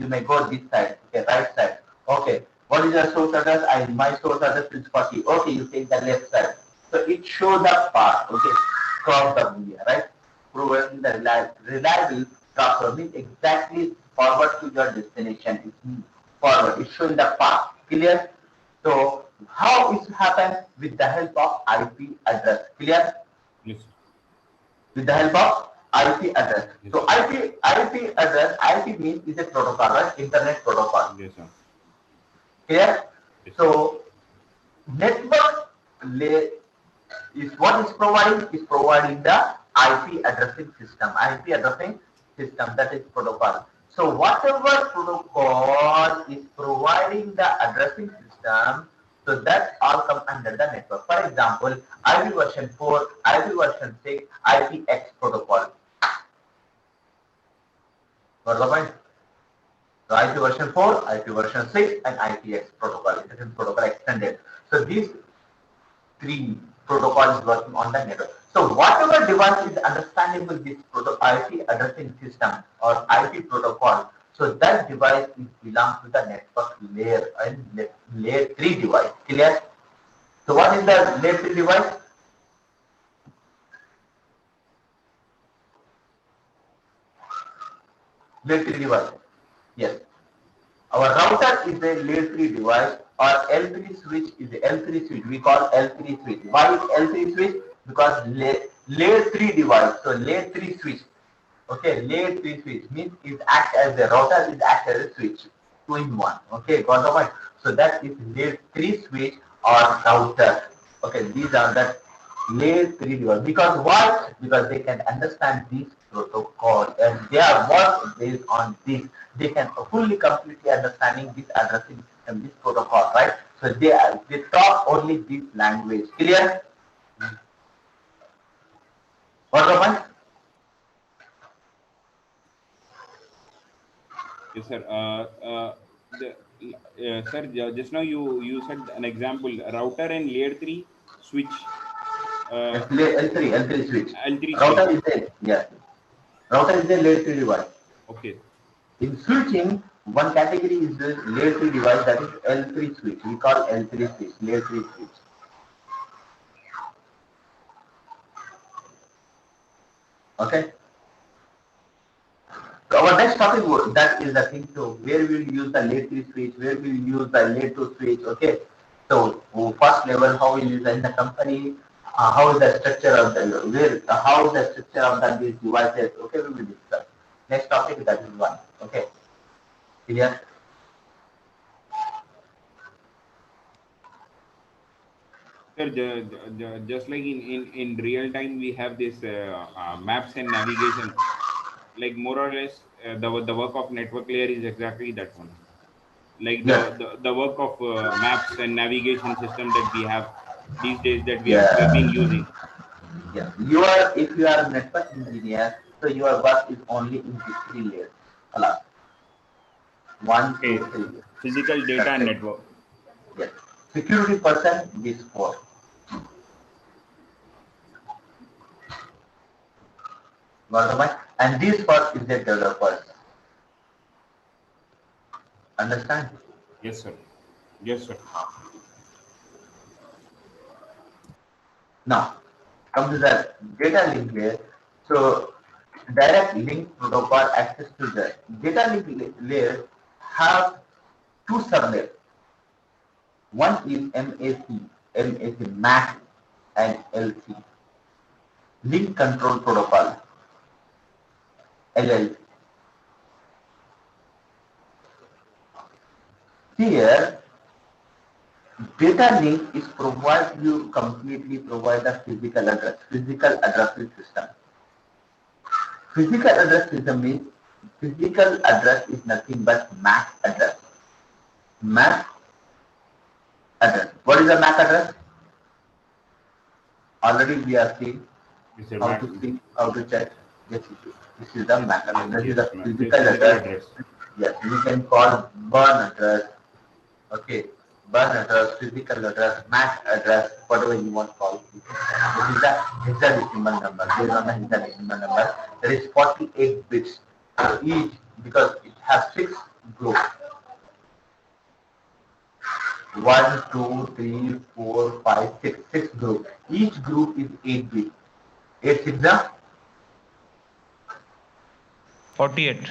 may go this side, okay, right side. Okay, what is your source address? My source address is 40. Okay, you take the left side. So it shows the path, okay, cross the media, right? Providing the reliable transfer means exactly forward to your destination. It's forward. It's showing the path. Clear? So how it happens? With the help of IP address. Clear? Yes. With the help of IP address. Yes. So IP address, IP means is a protocol, right? Internet protocol. Yes, sir. Clear? Yes. So network layer is what is providing the IP addressing system. IP addressing system, that is protocol. So whatever protocol is providing the addressing system, so that all come under the network. For example, IP version 4, IP version 6, IPX protocol. Got the point? So IP version 4, IP version 6, and IPX protocol. It is protocol extended. So these 3 protocols working on the network. So whatever device is understandable this IP addressing system or IP protocol, so that device belongs to the network layer and layer 3 device. Clear? So what is the layer 3 device? Layer 3 device. Yes. Our router is a layer 3 device, or L3 switch is a L3 switch. We call L3 switch. Why is L3 switch? Because layer 3 device. So layer 3 switch. Okay, layer 3 switch means it acts as a router, it acts as a switch. 2 in 1. Okay, got the point? So that is layer 3 switch or router. Okay, these are the Layer 3 device. Because why? Because they can understand this protocol and they are work based on this. They can fully completely understanding this addressing system, this protocol, right? So they talk only this language. Clear? What the point? Yes, sir. Sir, just now you said an example, router and layer 3 switch. L3 switch. L3 Router switch. is there. Yes. Router is the layer 3 device. Okay. In switching, one category is the layer 3 device, that is L3 switch. We call L3 switch, layer 3 switch. Okay. So our next topic that is the thing. So where we will use the layer 3 switch, where we will use the layer 2 switch. Okay. So first level, how we use in the company, how is the structure of the how is the structure of these devices. Okay, we will discuss. Next topic, that is one. Okay. Clear? Sir, just like in real time, we have this maps and navigation. Like more or less, the work of network layer is exactly that one. Like Yes. the work of maps and navigation system that we have these days that we've been Yeah. using. Yeah. If you are a network engineer, so your work is only in these 3 layers. Allah. 1, Okay. 2, 3. Physical data That's and it. network. Yes. Security person, these 4. Got the point? And this part is the developers. Understand? Yes, sir. Yes, sir. Now, come to the data link layer. So, direct link protocol access to the data link layer have 2 sublayers. One is MAC and LC. Link control protocol, LLC. Here, data link is completely provide the physical addressing system. Physical address system means physical address is nothing but MAC address. MAC address. What is a MAC address? Already we are seeing how to see, how to check. Yes, this is the MAC address. This is the physical address. Yes, we can call burn address. Okay, burn address, physical address, MAC address, whatever you want to call it. This is the hexadecimal number. Based on the hexadecimal number, there is 48 bits each because it has 6 groups. 1, 2, 3, 4, 5, 6 groups. Each group is 8 bits. 8 6 48.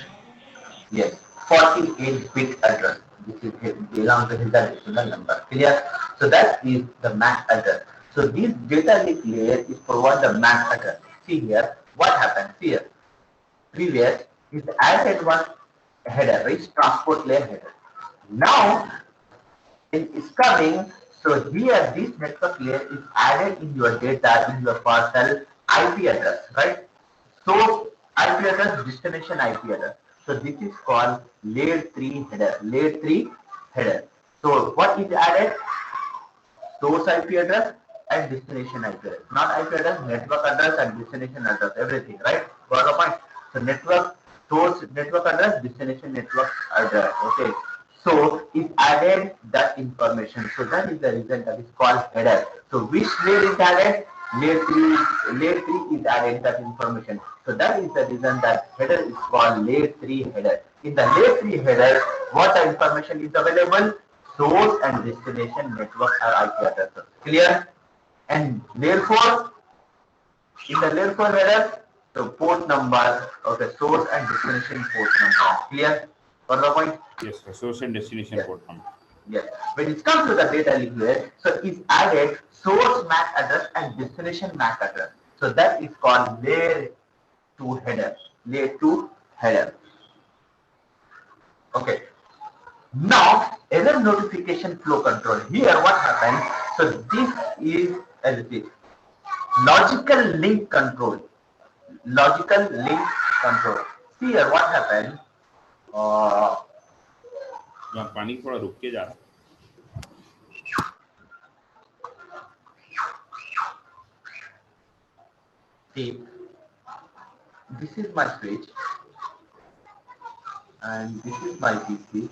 Yes, 48 bit address. This is belongs to the decimal number. Clear? So that is the MAC address. So this data link layer is provide the MAC address. See here, what happens here? Previous is added one header, which transport layer header. Now it is coming. So here this network layer is added in your data in your parcel IP address, right? So IP address, destination IP address. So this is called layer 3 header. Layer 3 header. So what is added? Source IP address and destination IP address. Not IP address, network address and destination address. Everything, right? Got the point? So network source network address, destination network address. Okay. So it added that information. So that is the reason that is called header. So which layer is added? Layer 3 is added that information. So that is the reason that header is called layer 3 header. In the layer 3 header, what the information is available? Source and destination network or IP addresses. Clear? And layer 4, in the layer 4 header, the port number, okay, source and destination port number. Clear? Got the point? Yes, the source and destination port number. Yes. When it comes to the data link layer, so it's added source MAC address and destination MAC address. So that is called layer 2 header. Layer 2 header. Okay. Now, error notification flow control. Here, what happens? So this is as it is. Logical link control. Logical link control. See here what happened. पानी थोड़ा रुक के जा रहा. See, this is my switch and this is my PC.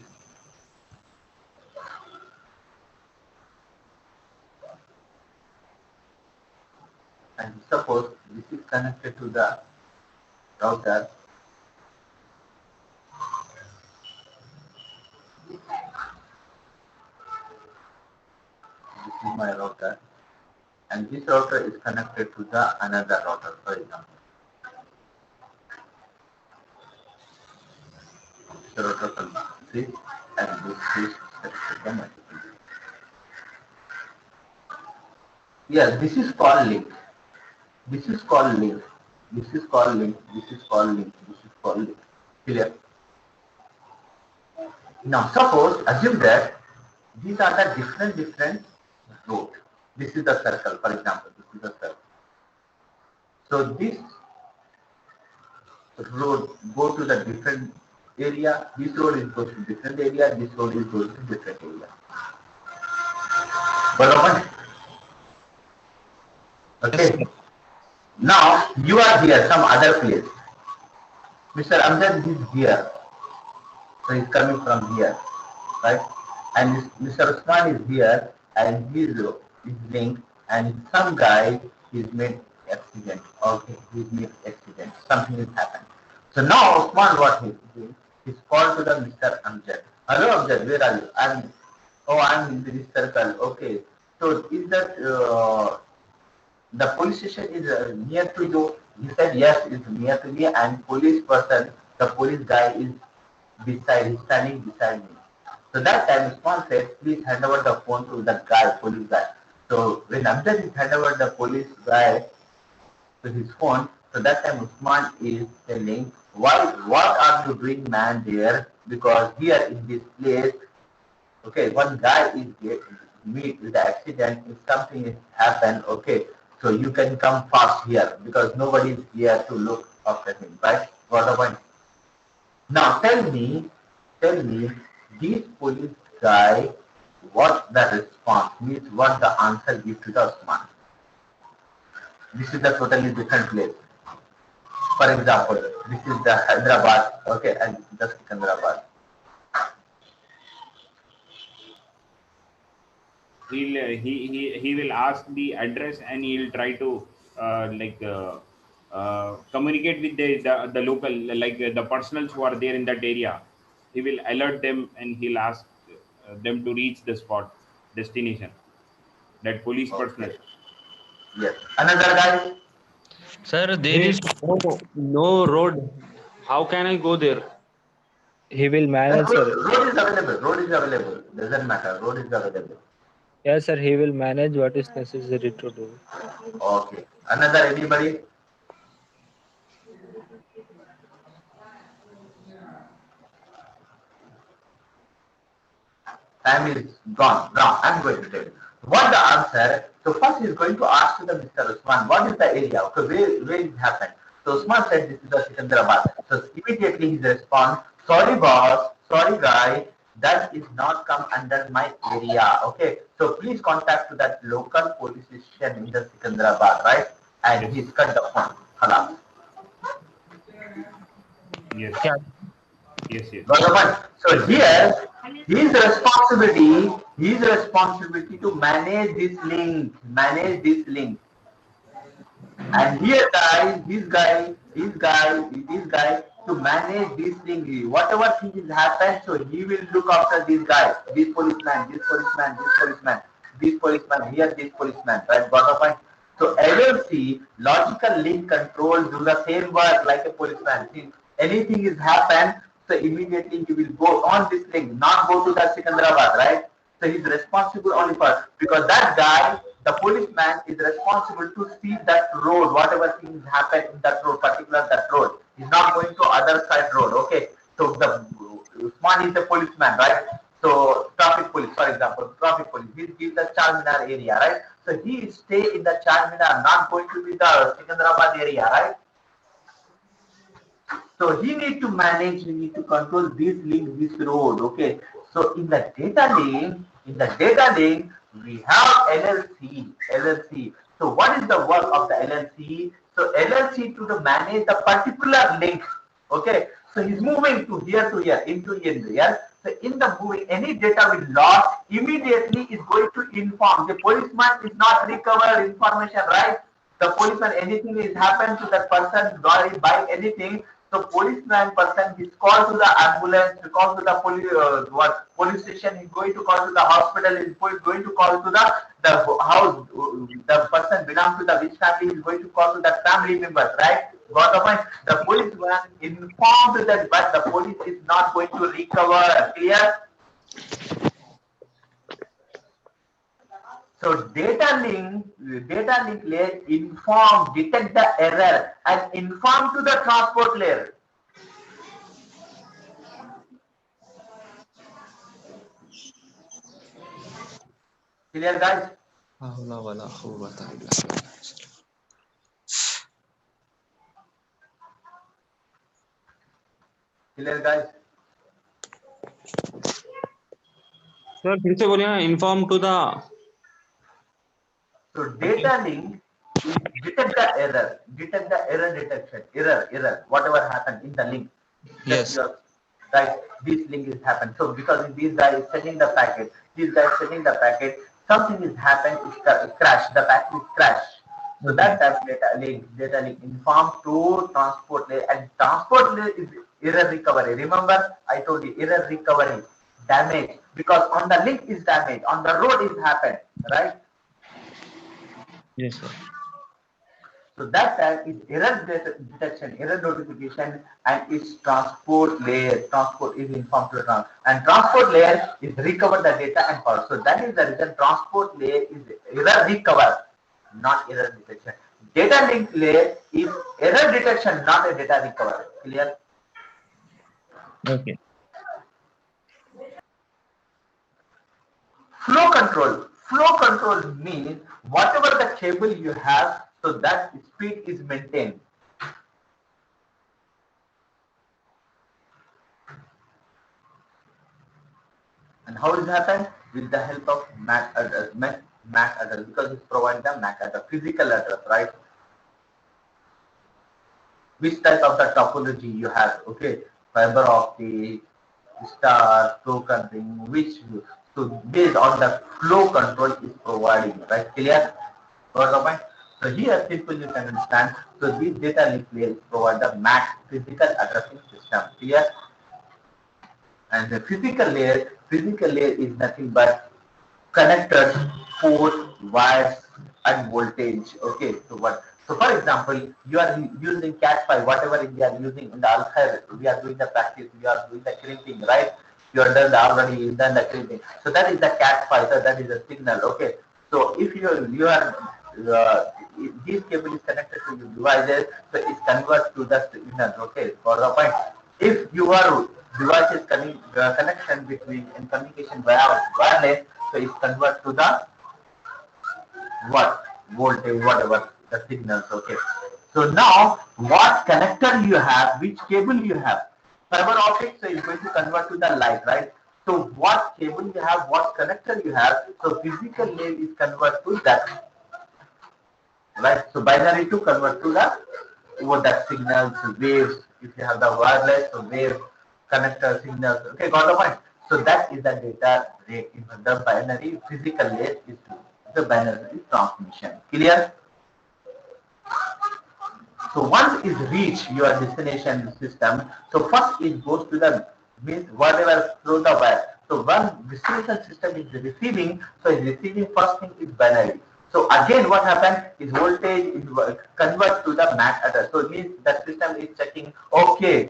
And suppose this is connected to the router. This is my router, and this router is connected to the another router, for example. The router can switch and this switch connected to multiple. Yeah, this is called link. This is called link. This is called link. This is called link. This is called link. Clear? Now suppose, assume that these are the different roads. This is the circle, for example. This is the circle. So this road go to the different area. This road is goes to different area. This road is goes to different area. Barabar? Okay. Now you are here, some other place. Mr. Amjad is here. So he's coming from here, right? And Mr. Usman is here, and he is linked, and some guy is made accident. Okay, he's made accident. Something has happened. So now Usman, what he's doing? He's called to the Mr. Amjad. Hello Amjad, where are you? I'm in this circle. Okay. So is that the police station is near to you? He said yes, it's near to me, and police person, the police guy is he's standing beside me. So that time Usman said, please hand over the phone to the guy, police guy. So when Amjad is hand over the police guy to his phone, so that time Usman is telling, what are you doing, man, there? Because here in this place, okay, one guy is meet with the accident. If something has happened, okay, so you can come fast here because nobody is here to look after him, right? Got the point? Now tell me, this police guy, what the response means, what the answer gives to the Usman. This is a totally different place. For example, this is the Hyderabad, okay, and this is Secunderabad. He will ask the address and he'll try to communicate with the local, like the personals who are there in that area. He will alert them and he'll ask them to reach the spot destination. That police personnel. Yes. Another guy. Sir, there is no road. How can I go there? He will manage, sir. Road is available. Road is available. Doesn't matter. Road is available. Yes, sir. He will manage what is necessary to do. Okay. Another anybody? Time is gone. Now I'm going to tell you. What the answer? So first he is going to ask to the Mr. Usman, what is the area? Okay, where it happened? So Usman said this is the Secunderabad. So immediately his response, sorry boss, sorry guy, that is not come under my area. Okay, so please contact to that local police station in the Secunderabad, right? And he's cut the phone. Hello. Yes. Yeah. Yes. So here, his responsibility to manage this link. And here this guy to manage this thing. Whatever thing is happened, so he will look after this guy, this policeman, here, this policeman, right? Got the point? So LLC, logical link control, do the same work like a policeman. See, anything is happened, so immediately he will go on this link, not go to the Secunderabad, right? So he's responsible only for, because that guy, the policeman, is responsible to see that road, whatever things happen in that road, particular that road. He's not going to other side road, okay? So the Usman is the policeman, right? So traffic police, for example, he gives the Charminar area, right? So he stay in the Charminar, not going to be the Secunderabad area, right? So he need to manage, he need to control this link, this road. Okay. So in the data link, we have LLC. So what is the work of the LLC? So LLC to manage the particular link. Okay. So he's moving to here, into here. So in the moving, any data we lost, immediately is going to inform. The policeman is not recover information, right? The policeman, anything is happened to that person, by anything. So policeman person is called to the ambulance, called to the police station, he's going to call to the hospital, he's going to call to the house, the person belongs to the which family, is going to call to the family members, right? Got the point? The policeman informed that, but the police is not going to recover. Clear? So data link layer inform, detect the error and inform to the transport layer. Clear, guys? Clear, guys? Sir, फिर से बोलिए ना, inform to the. So data link is detect the error detection, error, whatever happened in the link. Yes. Right, this link is happened. So because this guy is sending the packet, something is happened, it's crashed, the packet is crashed. So that data link inform to transport layer, and transport layer is error recovery. Remember, I told you error recovery, damage, because on the link is damage, on the road is happened, right? Yes, sir. So that is error detection, error notification, and its transport layer. Transport is informed to transport, and transport layer is recover the data and power. So that is the reason transport layer is error recover, not error detection. Data link layer is error detection, not a data recover. Clear? Okay. Flow control. Flow control means whatever the cable you have, so that speed is maintained. And how it happens? With the help of MAC address, because it provides the MAC address, physical address, right? Which type of the topology you have? Okay, fiber optic, star, token ring, which. So based on the flow control is providing, right? Clear? Got the point? So here simple you can understand. So this data link layer provide the MAC physical addressing system. Clear? And the physical layer is nothing but connectors, port, wires, and voltage. Okay. So what? So for example, you are using Cat5, whatever we are using in the Alkhair, we are doing the practice, we are doing the crimping, right? You are already done the crimping. So that is the Cat5, so that is the signal. Okay. So if this cable is connected to your devices, so it converts to the signal. Okay, for the point. If your device is connection between and communication via wireless, so it converts to the what voltage, whatever the signals. Okay. So now, what connector you have, which cable you have? Fiber optic, so it's going to convert to the light, right? So what cable you have, what connector you have, so physical layer is convert to that, right? So binary to convert to the signals, waves. If you have the wireless, so wave, connector, signals. Okay, got the point? So that is the data rate. The binary physical layer is the binary transmission. Clear? So once it reach your destination system, so first it goes to the means whatever through the wire. So when destination system is receiving, so it's receiving first thing is binary. So again, what happens is voltage is convert to the MAC address. So it means the system is checking. Okay,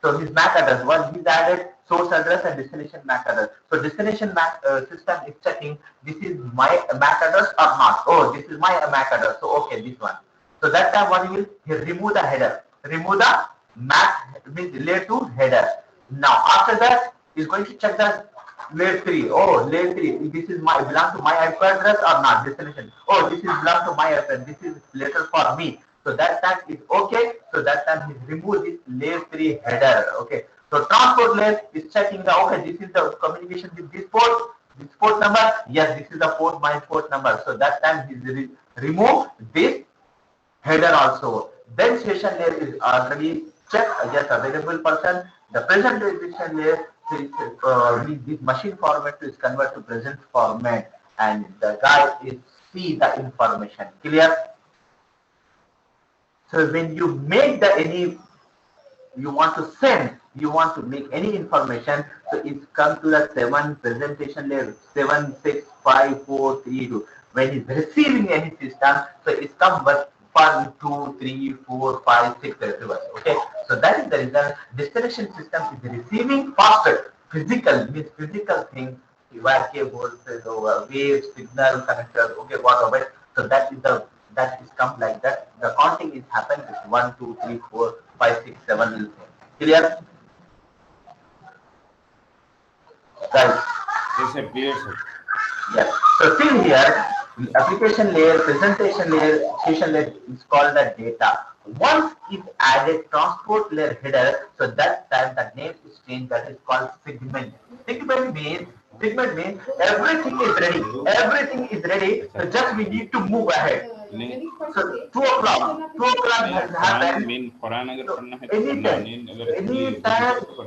so this MAC address, what is added, source address and destination MAC address. So destination MAC system is checking this is my MAC address or not. Oh, this is my MAC address. So okay, this one. So that time what you will remove the header, remove the MAC means layer to header. Now after that is going to check the Layer 3. Oh, layer 3. This is my belong to my IP address or not? Destination. Oh, this is belong to my IP. This is letter for me. So that time is okay. So that time he remove this layer 3 header. Okay. So transport layer is checking the okay. This is the communication with this port. This port number. Yes, this is the port. My port number. So that time he remove this header also. Then session layer is already checked. Yes, available person. The present session layer this machine format is convert to present format, and the guy is see the information. Clear? So when you make the any, you want to send, you want to make any information, so it's come to the 7 presentation layer 7, 6, 5, 4, 3, 2. When it's receiving any system, so it's come with 1, 2, 3, 4, 5, 6 everywhere. Okay, so that is the reason destination system is receiving faster. Physical means physical thing, cables, wave, signal, connector, okay, whatever. So that is come like that. The counting is happened with 1, 2, 3, 4, 5, 6, 7. Clear? Guys. Yes, sir. Clear, sir. Yes. So till here, the application layer, presentation layer, session layer is called the data. Once it added transport layer header, so that time the name is changed. That is called segment. Segment means everything is ready. Everything is ready. So just we need to move ahead. So 2 o'clock. 2 o'clock has happened. So anytime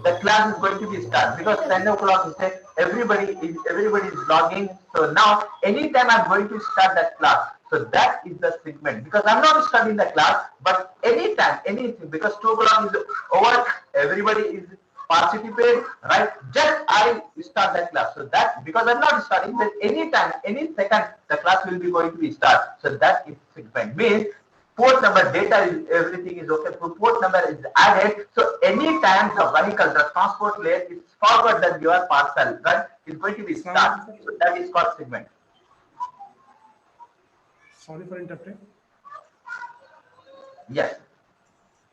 the class is going to be start, because 10 o'clock is said everybody is logging. So now anytime I'm going to start that class, so that is the segment, because I'm not studying the class, but anytime anything, because 2 o'clock is over, everybody is participate, right? Just I start that class. So that because I'm not starting, that anytime, any second, the class will be going to be start. So that is segment means port number data is everything is okay. So port number is added. So anytime the vehicle, the transport layer is forward than your parcel, right? Is going to be start. So that is called segment. Sorry for interrupting. Yes.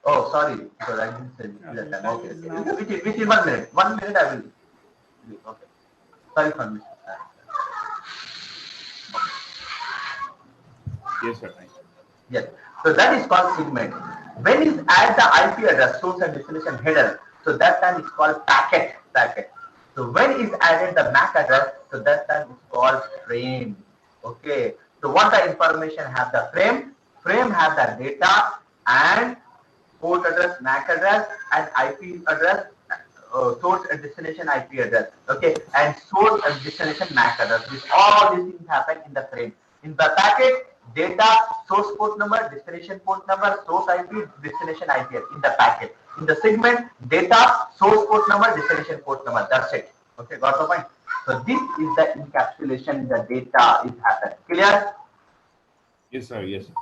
Oh, sorry, because I didn't say that time. Okay. Within 1 minute. 1 minute I will. Okay. Sorry for me. Yes, sir. Yes. So that is called segment. When is add the IP address, source and destination header, so that time it's called packet. So when is added the MAC address, so that time it's called frame. Okay. So what the information have the frame? Frame have the data and port address, MAC address, and IP address, source and destination IP address. Okay, and source and destination MAC address. All these things happen in the frame. In the packet, data, source port number, destination port number, source IP, destination IP in the packet. In the segment, data, source port number, destination port number. That's it. Okay, got the point? So this is the encapsulation. The data is happening. Clear? Yes, sir. Yes, sir.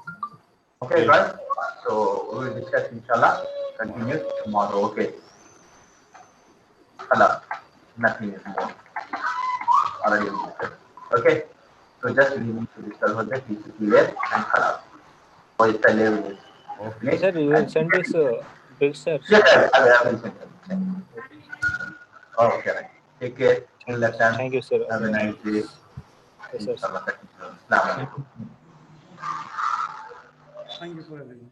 Okay, guys. So we will discuss inshallah. Continue tomorrow. Okay. Hello. Nothing is more. Already discussed. Okay. So just we need to discuss what the TCP layer and hello. So it's the level is. Okay. Sir, you will send this bill, sir. Yes, I will send it. Okay. Right. Take care. Thank you, sir. Have a nice day. Yes, sir. Assalamu alaikum. Thank you for everything.